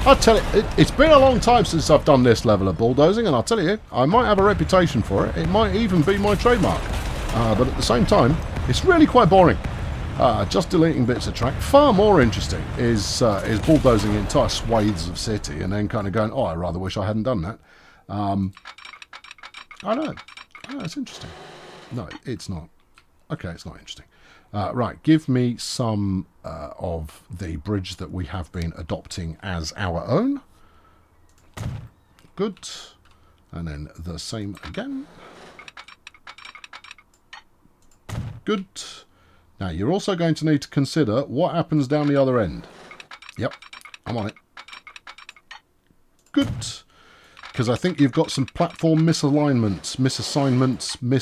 I'll tell you, it's been a long time since I've done this level of bulldozing, and I'll tell you, I might have a reputation for it. It might even be my trademark. But at the same time, it's really quite boring. Just deleting bits of track. Far more interesting is bulldozing entire swathes of city and then kind of going, oh, I rather wish I hadn't done that. I know. It's interesting. No, it's not. Okay, it's not interesting. Right, give me some of the bridge that we have been adopting as our own. Good. And then the same again. Good. Now, you're also going to need to consider what happens down the other end. Yep, I'm on it. Good. Because I think you've got some platform misassignments,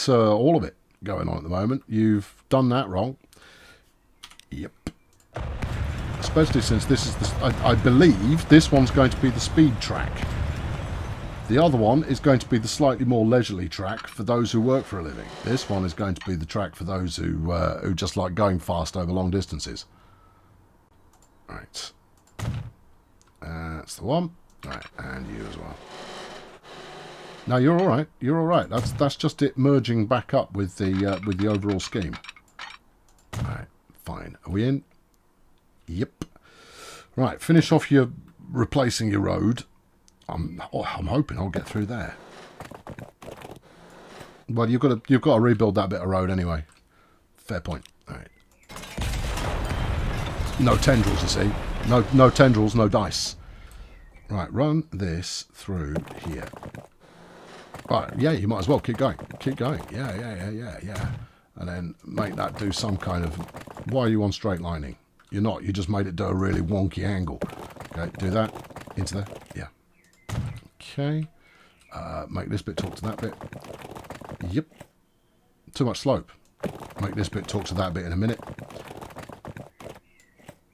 all of it going on at the moment. You've done that wrong. Yep. Especially since this is I believe this one's going to be the speed track. The other one is going to be the slightly more leisurely track for those who work for a living. This one is going to be the track for those who just like going fast over long distances. Right. That's the one. Right, and you as well. No, you're all right. You're all right. That's just it merging back up with the overall scheme. All right, fine. Are we in? Yep. Right, finish off your replacing your road. I'm hoping I'll get through there. Well, you've got to rebuild that bit of road anyway. Fair point. All right. No tendrils, you see. No tendrils, no dice. Right, run this through here. Right, yeah, you might as well keep going. Keep going. Yeah. And then make that do some kind of... Why are you on straight lining? You're not. You just made it do a really wonky angle. Okay, do that. Into there. Yeah. Okay. Make this bit talk to that bit. Yep. Too much slope. Make this bit talk to that bit in a minute.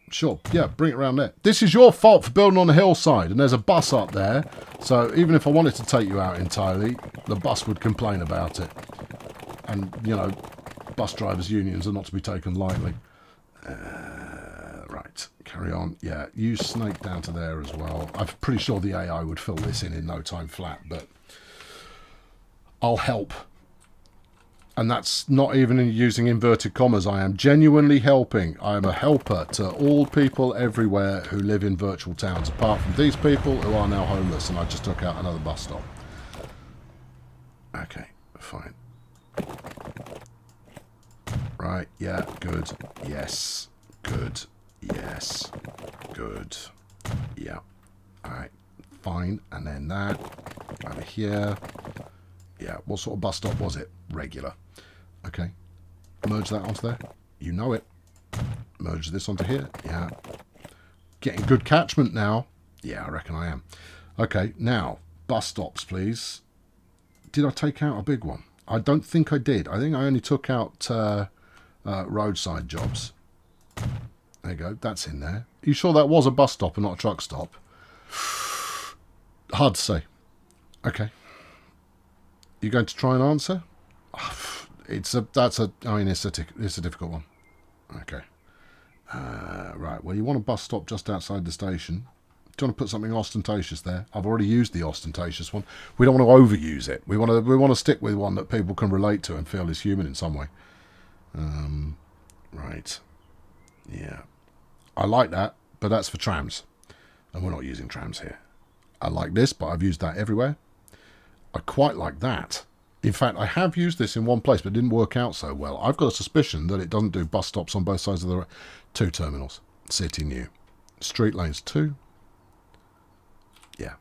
Sure, yeah, bring it around there. This is your fault for building on a hillside, and there's a bus up there. So even if I wanted to take you out entirely, the bus would complain about it. And, you know, bus drivers' unions are not to be taken lightly. Right, carry on. Yeah, you snake down to there as well. I'm pretty sure the AI would fill this in no time flat, but I'll help. And that's not even using inverted commas. I am genuinely helping. I am a helper to all people everywhere who live in virtual towns, apart from these people who are now homeless, and I just took out another bus stop. Okay, fine. Right, yeah, good. Yes, good. Yes, good. Yeah. Alright, fine. And then that. Over here. Yeah, what sort of bus stop was it? Regular. Okay. Merge that onto there. You know it. Merge this onto here. Yeah. Getting good catchment now. Yeah, I reckon I am. Okay, now, bus stops, please. Did I take out a big one? I don't think I did. I think I only took out roadside jobs. There you go. That's in there. Are you sure that was a bus stop and not a truck stop? Hard to say. Okay. You going to try and answer? It's a difficult one. Okay. Right. Well, you want a bus stop just outside the station. Do you want to put something ostentatious there? I've already used the ostentatious one. We don't want to overuse it. We want to stick with one that people can relate to and feel is human in some way. Right. Yeah. I like that, but that's for trams. And we're not using trams here. I like this, but I've used that everywhere. I quite like that. In fact, I have used this in one place, but it didn't work out so well. I've got a suspicion that it doesn't do bus stops on both sides of the road. 2 terminals. City new. Street lanes 2. Yeah.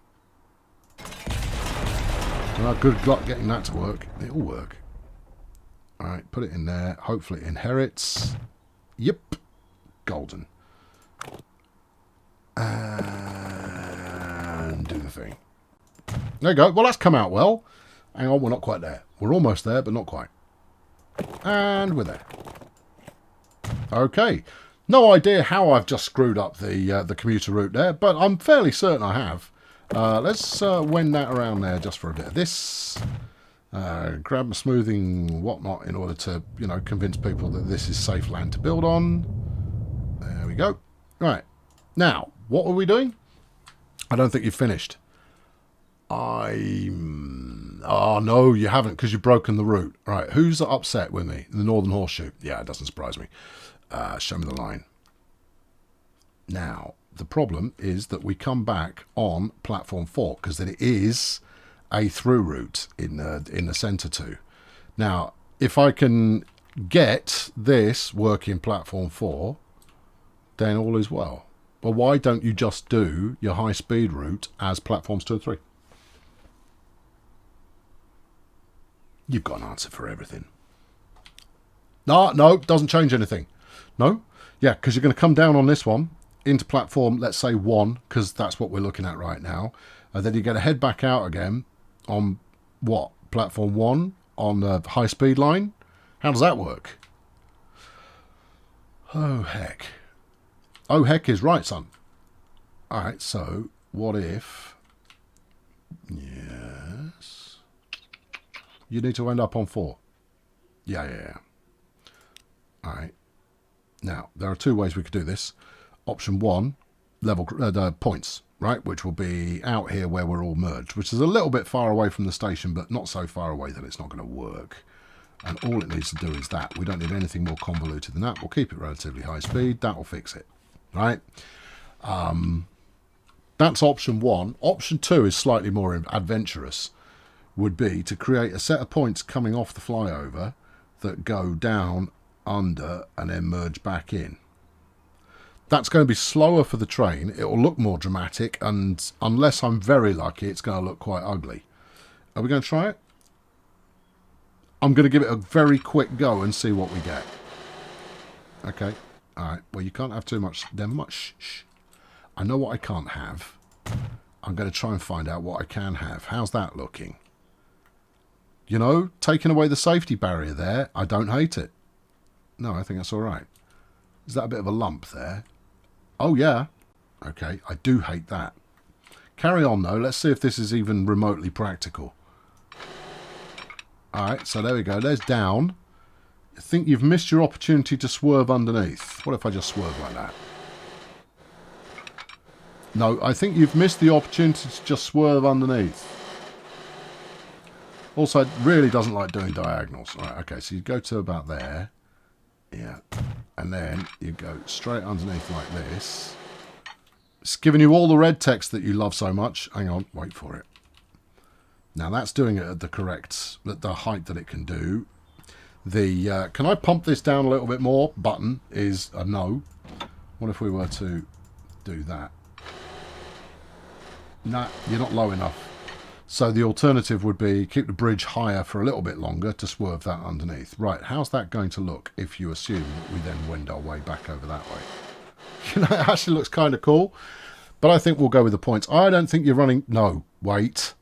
Well, good luck getting that to work. It'll work. Alright, put it in there. Hopefully it inherits. Yep. Golden. And do the thing. There you go. Well, that's come out well. Hang on, we're not quite there. We're almost there, but not quite. And we're there. Okay. No idea how I've just screwed up the commuter route there, but I'm fairly certain I have. Let's wend that around there just for a bit of this. Grab a smoothing whatnot in order to, convince people that this is safe land to build on. There we go. Right. Now, what are we doing? I don't think you've finished. Oh, no, you haven't, because you've broken the route. All right, who's upset with me? The Northern Horseshoe. Yeah, it doesn't surprise me. Show me the line. Now, the problem is that we come back on platform 4, because then it is a through route in the centre too. Now, if I can get this working platform 4, then all is well. Well, why don't you just do your high-speed route as platforms 2 and 3? You've got an answer for everything. No, doesn't change anything. No? Yeah, because you're going to come down on this one into platform, let's say 1, because that's what we're looking at right now. And then you're going to head back out again on what? Platform 1 on the high-speed line? How does that work? Oh, heck. Oh, heck is right, son. All right, so what if... Yes. You need to end up on 4. Yeah. All right. Now, there are 2 ways we could do this. Option 1, level points, right? Which will be out here where we're all merged, which is a little bit far away from the station, but not so far away that it's not going to work. And all it needs to do is that. We don't need anything more convoluted than that. We'll keep it relatively high speed. That will fix it, right? That's option 1. Option 2 is slightly more adventurous. Would be to create a set of points coming off the flyover that go down, under, and then merge back in. That's going to be slower for the train. It will look more dramatic, and unless I'm very lucky, it's going to look quite ugly. Are we going to try it? I'm going to give it a very quick go and see what we get. Okay. All right. Well, you can't have too much. Then much. Shh. I know what I can't have. I'm going to try and find out what I can have. How's that looking? Taking away the safety barrier there, I don't hate it. No, I think that's all right. Is that a bit of a lump there? Oh, yeah. Okay, I do hate that. Carry on, though. Let's see if this is even remotely practical. All right, so there we go. There's down. I think you've missed your opportunity to swerve underneath. What if I just swerve like that? No, I think you've missed the opportunity to just swerve underneath. Also, it really doesn't like doing diagonals. All right, okay, so you go to about there. Yeah. And then you go straight underneath like this. It's giving you all the red text that you love so much. Hang on, wait for it. Now that's doing it at the height that it can do. Can I pump this down a little bit more? Button is a no. What if we were to do that? Nah, you're not low enough. So the alternative would be keep the bridge higher for a little bit longer to swerve that underneath. Right, how's that going to look if you assume that we then wend our way back over that way? It actually looks kind of cool, but I think we'll go with the points. I don't think you're running... No, wait.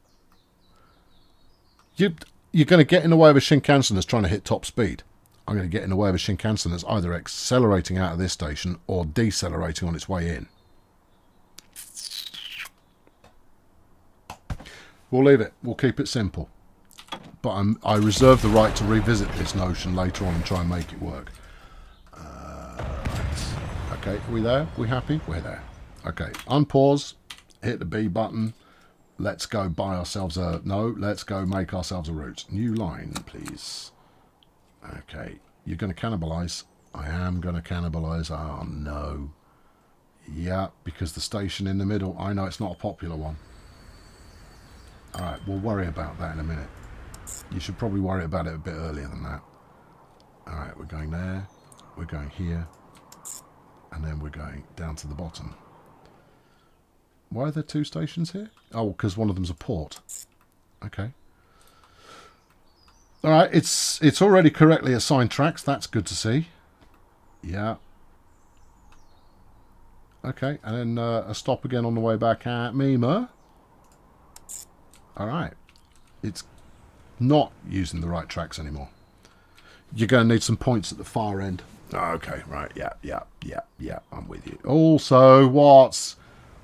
You're going to get in the way of a Shinkansen that's trying to hit top speed. I'm going to get in the way of a Shinkansen that's either accelerating out of this station or decelerating on its way in. We'll leave it. We'll keep it simple. But I reserve the right to revisit this notion later on and try and make it work. Right. Okay, are we there? We happy? We're there. Okay, unpause. Hit the B button. Let's go buy ourselves a... No, let's go make ourselves a route. New line, please. Okay, you're going to cannibalise. I am going to cannibalise. Oh, no. Yeah, because the station in the middle, I know it's not a popular one. Alright, we'll worry about that in a minute. You should probably worry about it a bit earlier than that. Alright, we're going there. We're going here. And then we're going down to the bottom. Why are there two stations here? Oh, because one of them's a port. Okay. Alright, it's already correctly assigned tracks. That's good to see. Yeah. Okay, and then a stop again on the way back at Mima. Alright. It's not using the right tracks anymore. You're going to need some points at the far end. Okay, right. Yeah. I'm with you. Also,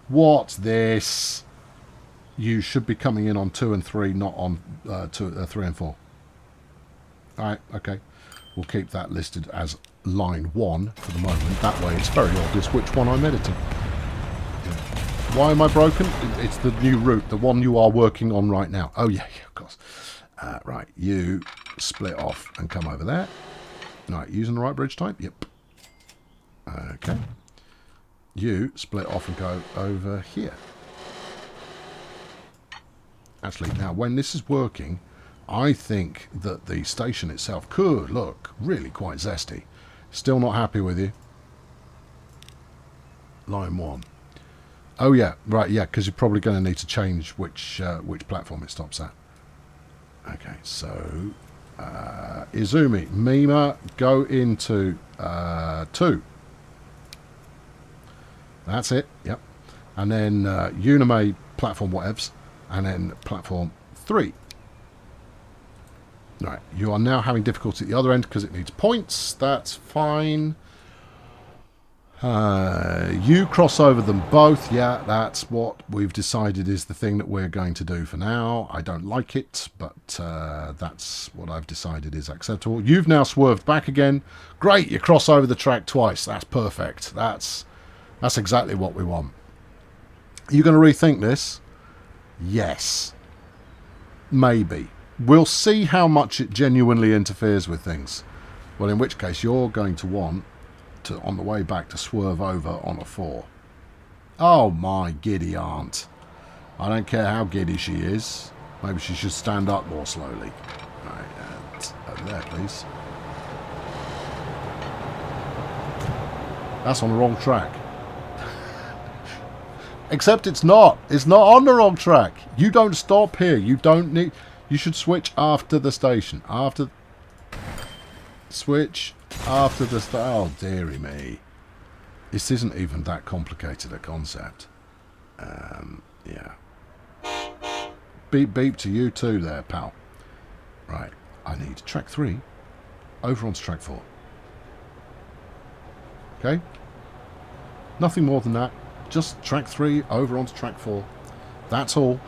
what's this? You should be coming in on 2 and 3, not on 3 and 4. Alright, okay. We'll keep that listed as line 1 for the moment. That way it's very obvious which one I'm editing. Yeah. Why am I broken? It's the new route, the one you are working on right now. Oh, yeah, of course. Right, you split off and come over there. Right, using the right bridge type? Yep. Okay. You split off and go over here. Actually, now, when this is working, I think that the station itself could look really quite zesty. Still not happy with you. Line 1. Oh, yeah. Right, yeah, because you're probably going to need to change which platform it stops at. Okay, so... Izumi, Mima, go into 2. That's it, yep. And then Unime, platform whatevs, and then platform 3. Right, you are now having difficulty at the other end because it needs points. That's fine. You cross over them both. Yeah, that's what we've decided is the thing that we're going to do for now. I don't like it, but that's what I've decided is acceptable. You've now swerved back again. Great, you cross over the track twice. That's perfect. That's exactly what we want. Are you going to rethink this? Yes. Maybe. We'll see how much it genuinely interferes with things. Well, in which case you're going to want to, on the way back, to swerve over on a 4. Oh, my giddy aunt. I don't care how giddy she is. Maybe she should stand up more slowly. Right, over there, please. That's on the wrong track. Except it's not. It's not on the wrong track. You don't stop here. You don't need... You should switch after the station. Switch after the station. Oh, dearie me. This isn't even that complicated a concept. Yeah. Beep beep to you too there, pal. Right. I need track 3 over onto track 4. Okay? Nothing more than that. Just track 3 over onto track 4. That's all.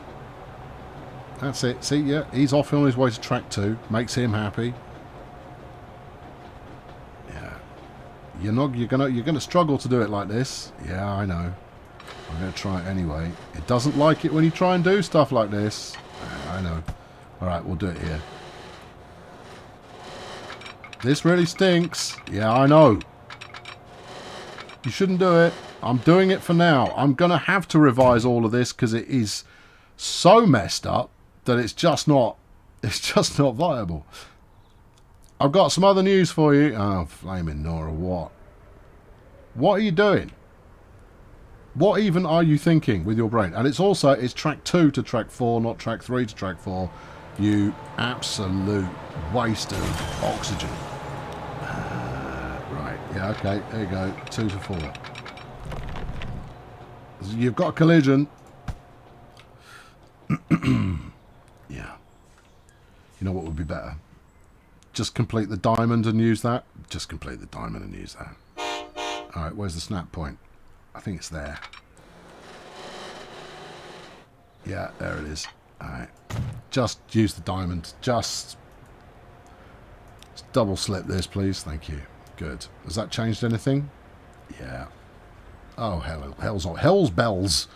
That's it. See, yeah, he's off on his way to track 2. Makes him happy. Yeah. You're gonna struggle to do it like this. Yeah, I know. I'm gonna try it anyway. It doesn't like it when you try and do stuff like this. I know. Alright, we'll do it here. This really stinks. Yeah, I know. You shouldn't do it. I'm doing it for now. I'm gonna have to revise all of this because it is so messed up that it's just not viable. I've got some other news for you. Oh, flaming Nora, what? What are you doing? What even are you thinking with your brain? And it's track 2 to track 4, not track 3 to track 4. You absolute waste of oxygen. Right, yeah, okay, there you go. 2 to 4. You've got a collision. Yeah. You know what would be better? Just complete the diamond and use that. Just complete the diamond and use that. Alright, where's the snap point? I think it's there. Yeah, there it is. Alright. Just use the diamond. Just double slip this, please. Thank you. Good. Has that changed anything? Yeah. Oh, hell's bells.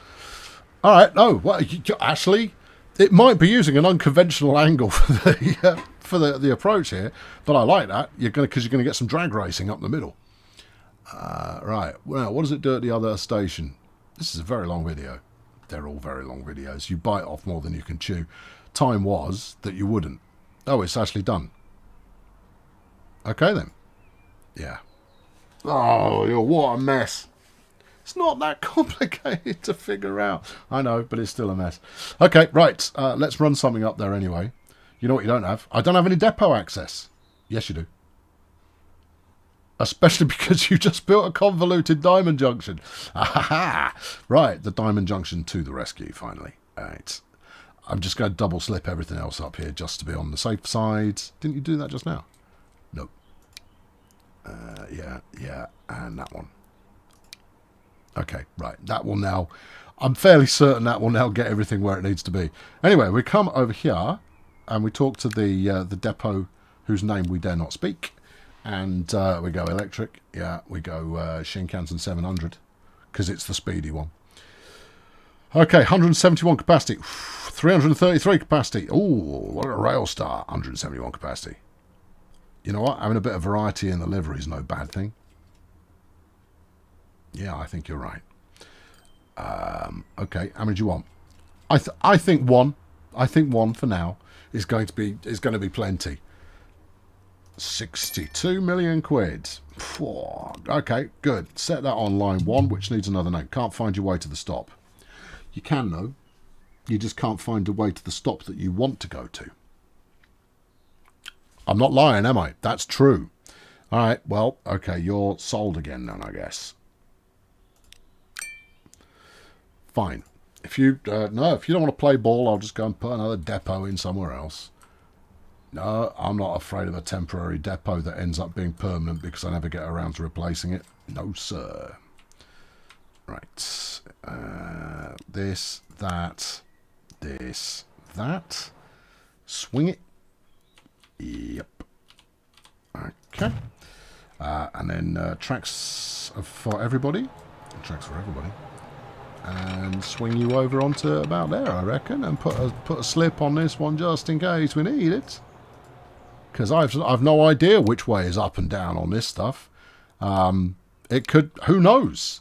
Alright, no. Well, actually, it might be using an unconventional angle for the approach here, but I like that. Because you're gonna get some drag racing up the middle. Right. Well, what does it do at the other station? This is a very long video. They're all very long videos. You bite off more than you can chew. Time was that you wouldn't. Oh, it's actually done. Okay then. Yeah. Oh, what a mess. It's not that complicated to figure out. I know, but it's still a mess. Okay, right. Let's run something up there anyway. You know what you don't have? I don't have any depot access. Yes, you do. Especially because you just built a convoluted diamond junction. Aha! Right, the diamond junction to the rescue, finally. Right. I'm just going to double slip everything else up here just to be on the safe side. Didn't you do that just now? No. Yeah, and that one. Okay, right. That will now... I'm fairly certain that will now get everything where it needs to be. Anyway, we come over here and we talk to the depot whose name we dare not speak. And we go electric. Yeah, we go Shinkansen 700 because it's the speedy one. Okay, 171 capacity. 333 capacity. Oh, what a rail star. 171 capacity. You know what? Having a bit of variety in the livery is no bad thing. Yeah, I think you're right. Okay, how many do you want? I think one. I think one for now is going to be plenty. 62 million quid. Okay, good. Set that on line 1, which needs another name. Can't find your way to the stop. You can, though. You just can't find a way to the stop that you want to go to. I'm not lying, am I? That's true. All right, well, okay, you're sold again then, I guess. Fine. If you no, if you don't want to play ball, I'll just go and put another depot in somewhere else. No, I'm not afraid of a temporary depot that ends up being permanent because I never get around to replacing it. No, sir. Right. This, that, this, that. Swing it. Yep. Okay. And then tracks for everybody. Tracks for everybody. And swing you over onto about there, I reckon, and put a slip on this one just in case we need it. Because I've no idea which way is up and down on this stuff. It could, who knows?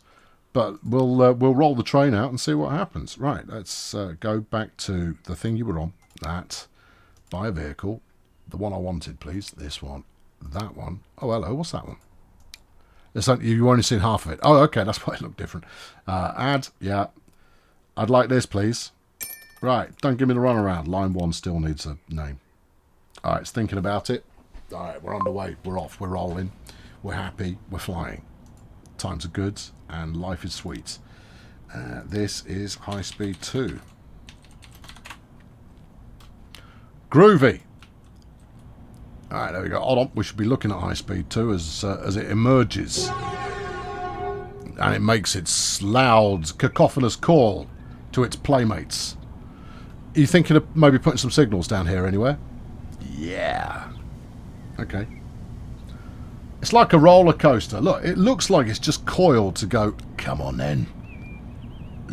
But we'll roll the train out and see what happens. Right, let's go back to the thing you were on. That, buy a vehicle, the one I wanted, please. This one, that one. Oh, hello, what's that one? You've only seen half of it. Oh, okay, that's why it looked different. Add, yeah. I'd like this, please. Right, don't give me the runaround. Line 1 still needs a name. All right, it's thinking about it. All right, we're underway. We're off. We're rolling. We're happy. We're flying. Times are good, and life is sweet. This is High Speed 2. Groovy. All right, there we go. Hold on. We should be looking at High Speed 2 as it emerges. And it makes its loud, cacophonous call to its playmates. Are you thinking of maybe putting some signals down here anywhere? Yeah. Okay. It's like a roller coaster. Look, it looks like it's just coiled to go, come on then.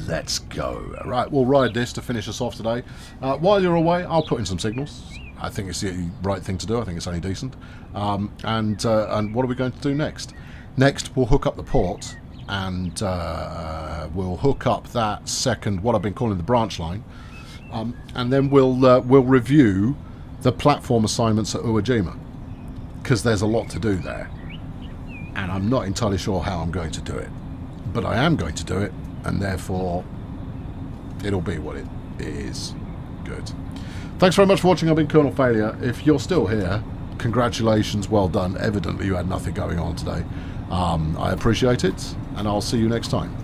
Let's go. Right, we'll ride this to finish us off today. While you're away, I'll put in some signals. I think it's the right thing to do. I think it's only decent. And what are we going to do next? Next, we'll hook up the port, and we'll hook up that second, what I've been calling the branch line, and then we'll review the platform assignments at Uwajima, because there's a lot to do there, and I'm not entirely sure how I'm going to do it, but I am going to do it, and therefore it'll be what it is. Good. Thanks very much for watching. I've been Colonel Failure. If you're still here, congratulations, well done. Evidently you had nothing going on today. I appreciate it, and I'll see you next time.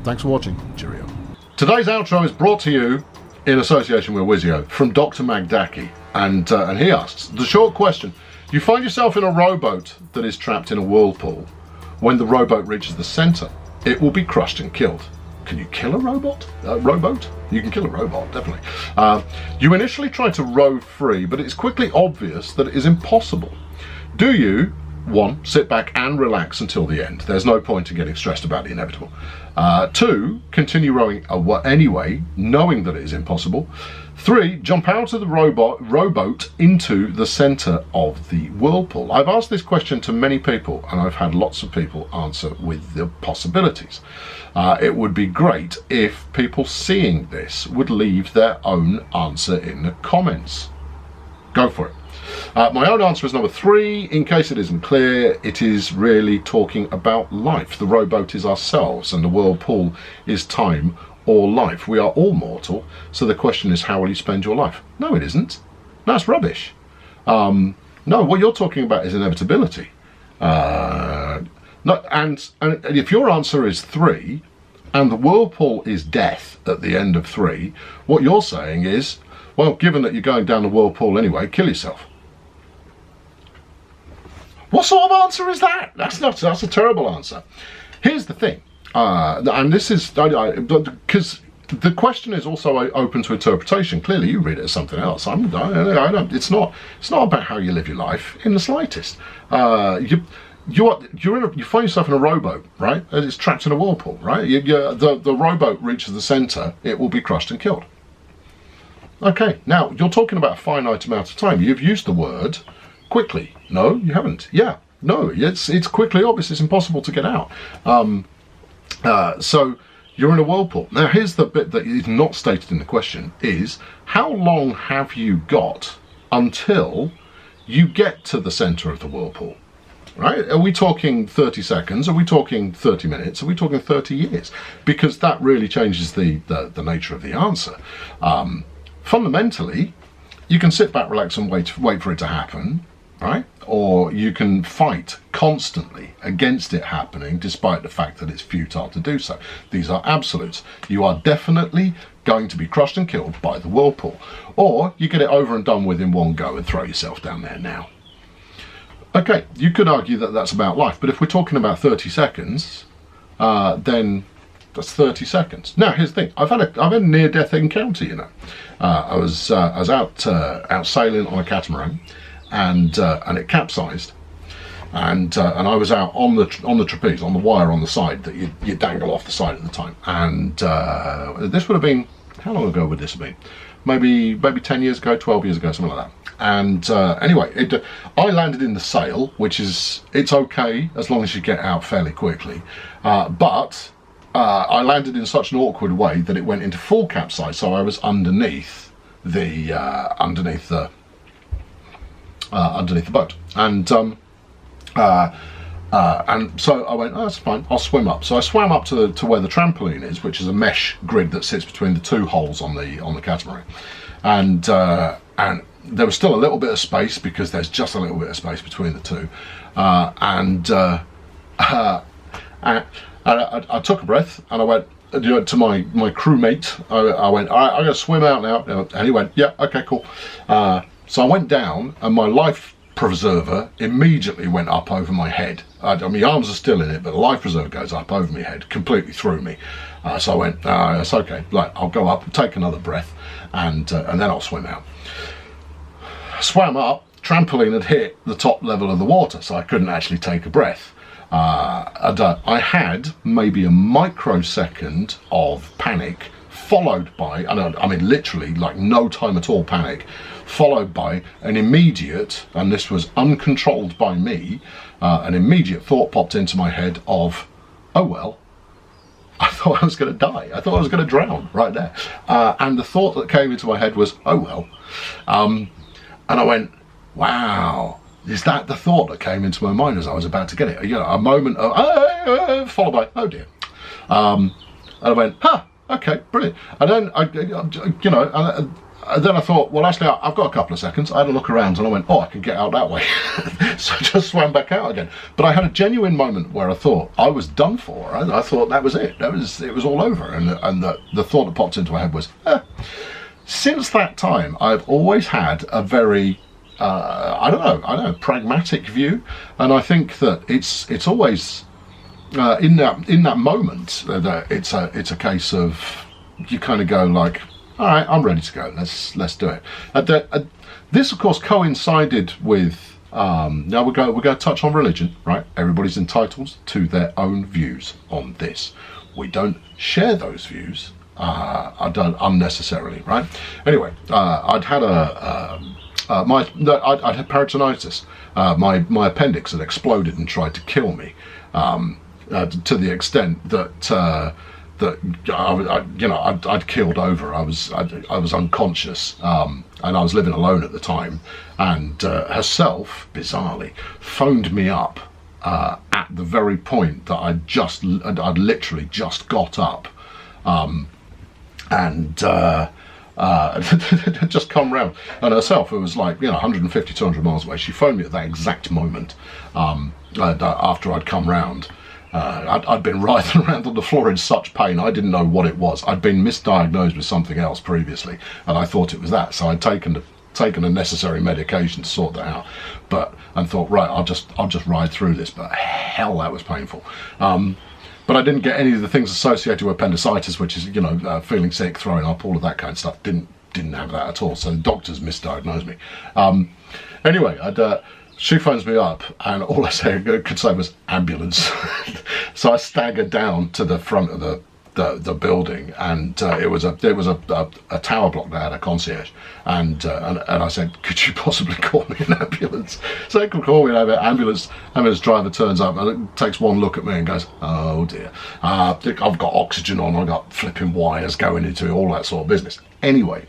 Thanks for watching. Cheerio. Today's outro is brought to you in association with Wizio from Dr. Magdaki. And he asks, the short question, you find yourself in a rowboat that is trapped in a whirlpool. When the rowboat reaches the center, it will be crushed and killed. Can you kill a rowboat? You can kill a robot, definitely. You initially try to row free, but it's quickly obvious that it is impossible. Do you, 1, sit back and relax until the end? There's no point in getting stressed about the inevitable. 2, continue rowing anyway, knowing that it is impossible. 3, jump out of the rowboat into the center of the whirlpool. I've asked this question to many people, and I've had lots of people answer with the possibilities. It would be great if people seeing this would leave their own answer in the comments. Go for it. My own answer is number 3. In case it isn't clear, it is really talking about life. The rowboat is ourselves, and the whirlpool is time or life. We are all mortal, so the question is, how will you spend your life? No, it isn't. That's rubbish. No, what you're talking about is inevitability. And if your answer is 3, and the whirlpool is death at the end of 3, what you're saying is, well, given that you're going down the whirlpool anyway, kill yourself. What sort of answer is that? That's a terrible answer. Here's the thing. And this is because the question is also open to interpretation. Clearly, you read it as something else. It's not about how you live your life in the slightest. You find yourself in a rowboat, right? And it's trapped in a whirlpool, right? The rowboat reaches the centre, it will be crushed and killed. Okay, now you're talking about a finite amount of time. You've used the word quickly. No, you haven't. Yeah, no, it's quickly obvious. It's impossible to get out. So you're in a whirlpool. Now here's the bit that is not stated in the question, is how long have you got until you get to the centre of the whirlpool? Right? Are we talking 30 seconds? Are we talking 30 minutes? Are we talking 30 years? Because that really changes the nature of the answer. Fundamentally, you can sit back, relax and wait for it to happen, right? Or you can fight constantly against it happening, despite the fact that it's futile to do so. These are absolutes. You are definitely going to be crushed and killed by the whirlpool. Or you get it over and done with in one go and throw yourself down there now. Okay, you could argue that that's about life, but if we're talking about 30 seconds, then that's 30 seconds. Now, here's the thing. I've had a near-death encounter, you know. I was out sailing on a catamaran, and it capsized, and I was out on the trapeze, on the wire on the side that you dangle off the side at the time. And this would have been, how long ago would this have been? Maybe 10 years ago, 12 years ago, something like that. And anyway, I landed in the sail, which it's okay as long as you get out fairly quickly. But I landed in such an awkward way that it went into full capsize, so I was underneath the boat, and so I went, oh, that's fine, I'll swim up. So I swam up to where the trampoline is, which is a mesh grid that sits between the 2 holes on the catamaran, and there was still a little bit of space, because there's just a little bit of space between the 2, and I took a breath and I went to my crewmate. I went, all right, I'm going to swim out now. And he went, yeah, okay, cool. So I went down, and my life preserver immediately went up over my head. I mean, my arms are still in it, but the life preserver goes up over my head, completely through me. So I went, it's okay. Like, I'll go up, take another breath, and then I'll swim out. Swam up, trampoline had hit the top level of the water, so I couldn't actually take a breath. I had maybe a microsecond of panic, followed by, I mean literally like no time at all panic, followed by an immediate, and this was uncontrolled by me, an immediate thought popped into my head of, oh well, I thought I was going to die. I thought I was going to drown right there. And the thought that came into my head was, oh well. And I went, wow. Is that the thought that came into my mind as I was about to get it? You know, a moment of, followed by, oh dear. And I went, huh, okay, brilliant. And then, and then I thought, well, actually, I've got a couple of seconds. I had a look around and I went, oh, I can get out that way. So I just swam back out again. But I had a genuine moment where I thought I was done for. Right? I thought that was it. It was all over. And the thought that popped into my head was, since that time, I've always had a very I don't know, pragmatic view, and I think that it's always in that moment that it's a case of you kind of go like, all right, I'm ready to go. Let's do it. This, of course, coincided with. Now we're going to touch on religion, right? Everybody's entitled to their own views on this. We don't share those views. I don't unnecessarily, right? Anyway, I'd had I'd had peritonitis. My appendix had exploded and tried to kill me, to the extent that I'd keeled over. I was unconscious, and I was living alone at the time. And herself, bizarrely, phoned me up at the very point that I'd literally just got up, and just come round. And herself, it was like 150, 200 miles away. She phoned me at that exact moment after I'd come round. I'd been writhing around on the floor in such pain. I didn't know what it was. I'd been misdiagnosed with something else previously, and I thought it was that. So I'd taken a necessary medication to sort that out, and thought, right, I'll just ride through this. But hell, that was painful. But I didn't get any of the things associated with appendicitis, which is feeling sick, throwing up, all of that kind of stuff. Didn't have that at all. So the doctors misdiagnosed me. Anyway, she phones me up, and all I could say was ambulance. So I staggered down to the front of the building, and it was a tower block that had a concierge, and I said, could you possibly call me an ambulance? So they could call me an ambulance. Ambulance driver turns up and takes one look at me and goes, oh dear, I've got oxygen on, I've got flipping wires going into it, all that sort of business. Anyway,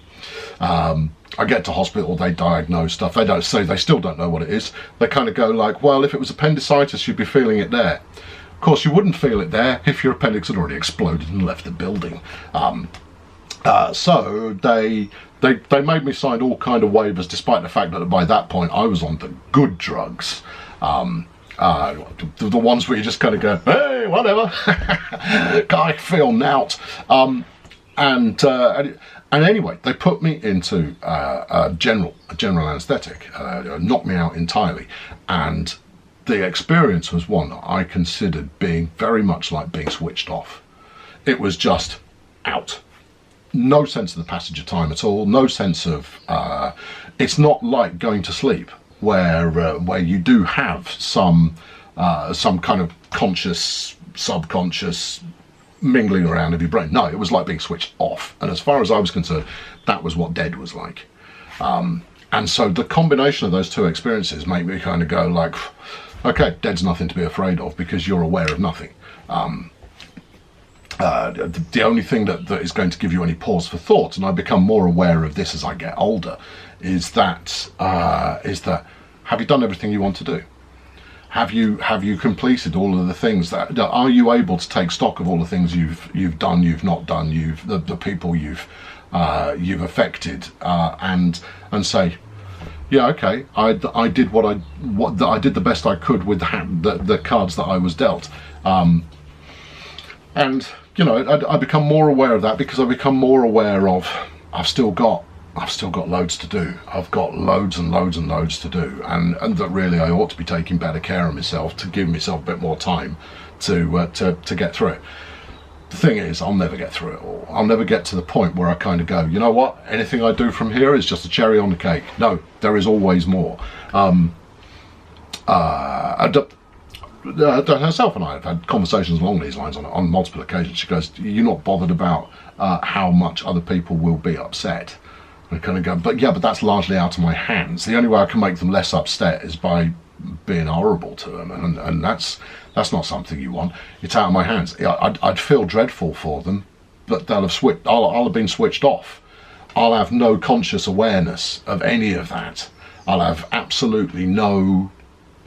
I get to hospital, they diagnose stuff. They don't say, they still don't know what it is. They kind of go like, well, if it was appendicitis, you'd be feeling it there. Of course, you wouldn't feel it there if your appendix had already exploded and left the building. So they made me sign all kind of waivers, despite the fact that by that point I was on the good drugs. The ones where you just kind of go, hey, whatever, I feel nout. And anyway, they put me into a general anaesthetic, knocked me out entirely, and the experience was one that I considered being very much like being switched off. It was just out. No sense of the passage of time at all. No sense of. It's not like going to sleep, where you do have some kind of conscious, subconscious mingling around of your brain. No, it was like being switched off. And as far as I was concerned, that was what dead was like. And so the combination of those two experiences make me kind of go like, okay, dead's nothing to be afraid of because you're aware of nothing. The only thing that is going to give you any pause for thought, and I become more aware of this as I get older, is that have you done everything you want to do? Have you completed all of the things that are you able to take stock of all the things you've done, you've not done, the people you've affected, and say, yeah, okay, I did I did the best I could with the cards that I was dealt, and I become more aware of that because I become more aware of I've still got loads to do. I've got loads and loads and loads to do, and that really I ought to be taking better care of myself to give myself a bit more time to get through it. The thing is, I'll never get through it all. I'll never get to the point where I kind of go, you know what? Anything I do from here is just a cherry on the cake. No, there is always more. Herself and I have had conversations along these lines on multiple occasions. She goes, "You're not bothered about how much other people will be upset." I kind of go, but that's largely out of my hands. The only way I can make them less upset is by being horrible to them, and that's not something you want. It's out of my hands. I'd feel dreadful for them, but they'll have switched. I'll have been switched off. I'll have no conscious awareness of any of that. I'll have absolutely no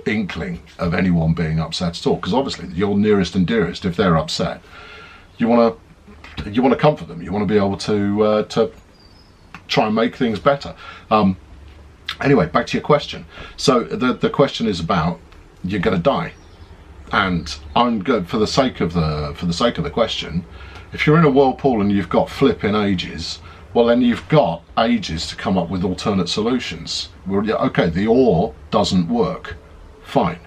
inkling of anyone being upset at all. Because obviously, your nearest and dearest, if they're upset, you want to comfort them. You want to be able to try and make things better. Anyway, back to your question. So the question is about you're going to die, and I'm good for the sake of the question. If you're in a whirlpool and you've got flipping ages, well then you've got ages to come up with alternate solutions. Well, yeah, okay, the or doesn't work. Fine.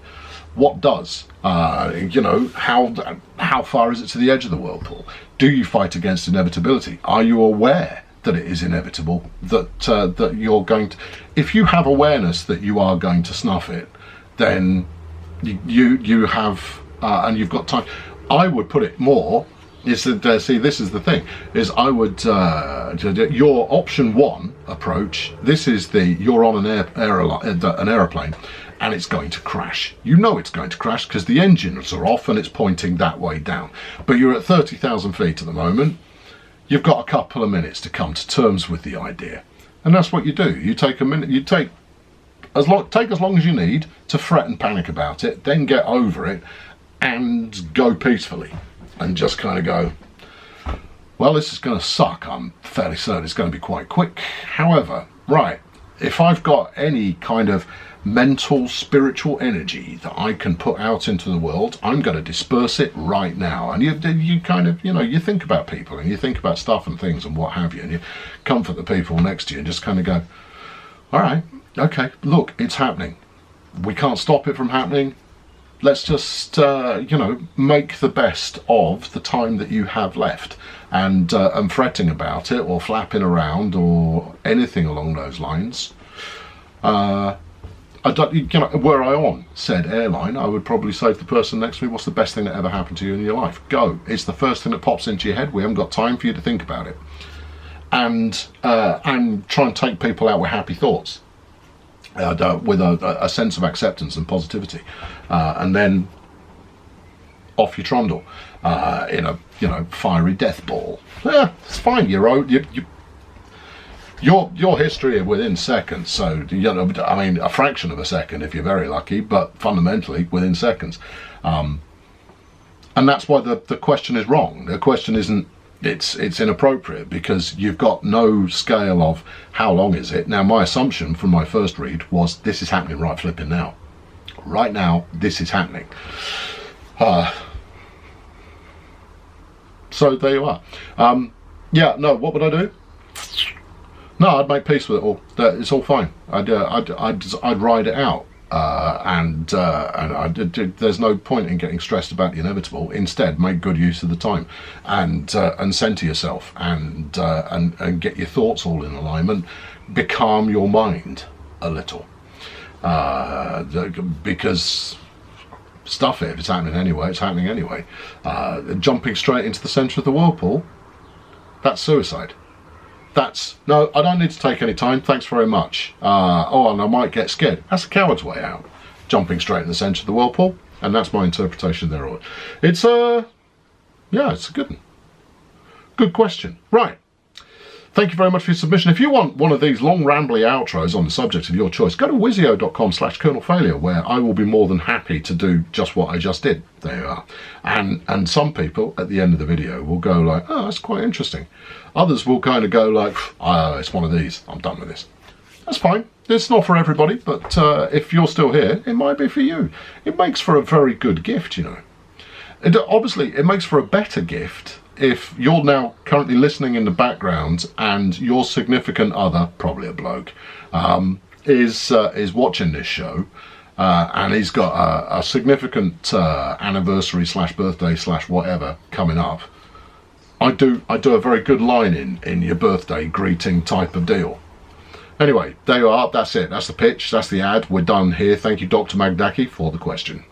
What does? You know, how far is it to the edge of the whirlpool? Do you fight against inevitability? Are you aware that it is inevitable, that you're going to... If you have awareness that you are going to snuff it, then you have, and you've got time. I would put it more, is that, see, this is the thing, is I would, your option one approach, this is you're on an aeroplane, and it's going to crash. You know it's going to crash because the engines are off and it's pointing that way down. But you're at 30,000 feet at the moment. You've got a couple of minutes to come to terms with the idea. And that's what you do. You take a minute, you take as long as you need to fret and panic about it, then get over it and go peacefully. And just kind of go, well, this is going to suck. I'm fairly certain it's going to be quite quick. However, right, if I've got any kind of mental, spiritual energy that I can put out into the world, I'm going to disperse it right now. And you kind of, you know, you think about people and you think about stuff and things and what have you, and you comfort the people next to you and just kind of go, all right, okay, look, it's happening. We can't stop it from happening. Let's just, you know, make the best of the time that you have left, and fretting about it or flapping around or anything along those lines. I don't, you know, were I on said airline, I would probably say to the person next to me, what's the best thing that ever happened to you in your life? Go. It's the first thing that pops into your head. We haven't got time for you to think about it. And try and take people out with happy thoughts. With a sense of acceptance and positivity, and then off you trundle in a, you know, fiery death ball. Yeah, it's fine. Your history within seconds. So, you know, I mean, a fraction of a second if you're very lucky, but fundamentally within seconds. And that's why the question is wrong. The question isn't. It's inappropriate because you've got no scale of how long is it. Now, my assumption from my first read was this is happening right flipping now. Right now, this is happening. So there you are. Yeah, no, what would I do? No, I'd make peace with it all. It's all fine. I'd ride it out. There's no point in getting stressed about the inevitable. Instead, make good use of the time, and center yourself, and get your thoughts all in alignment. Becalm your mind a little, because stuff it. If it's happening anyway, it's happening anyway. Jumping straight into the centre of the whirlpool, that's suicide. No, I don't need to take any time, thanks very much. Oh, and I might get scared. That's a coward's way out. Jumping straight in the centre of the whirlpool, and that's my interpretation thereof. It's yeah, it's a good one. Good question. Right. Thank you very much for your submission. If you want one of these long rambly outros on the subject of your choice, go to wizio.com/kernelfailure, where I will be more than happy to do just what I just did. There you are. And some people at the end of the video will go like, oh, that's quite interesting. Others will kind of go like, oh, it's one of these. I'm done with this. That's fine. It's not for everybody, but if you're still here, it might be for you. It makes for a very good gift, you know. Obviously, it makes for a better gift if you're now currently listening in the background and your significant other, probably a bloke, is watching this show, and he's got a significant anniversary / birthday / whatever coming up. I do a very good line in your birthday greeting type of deal. Anyway, there you are. That's it. That's the pitch. That's the ad. We're done here. Thank you, Dr. Magdaki, for the question.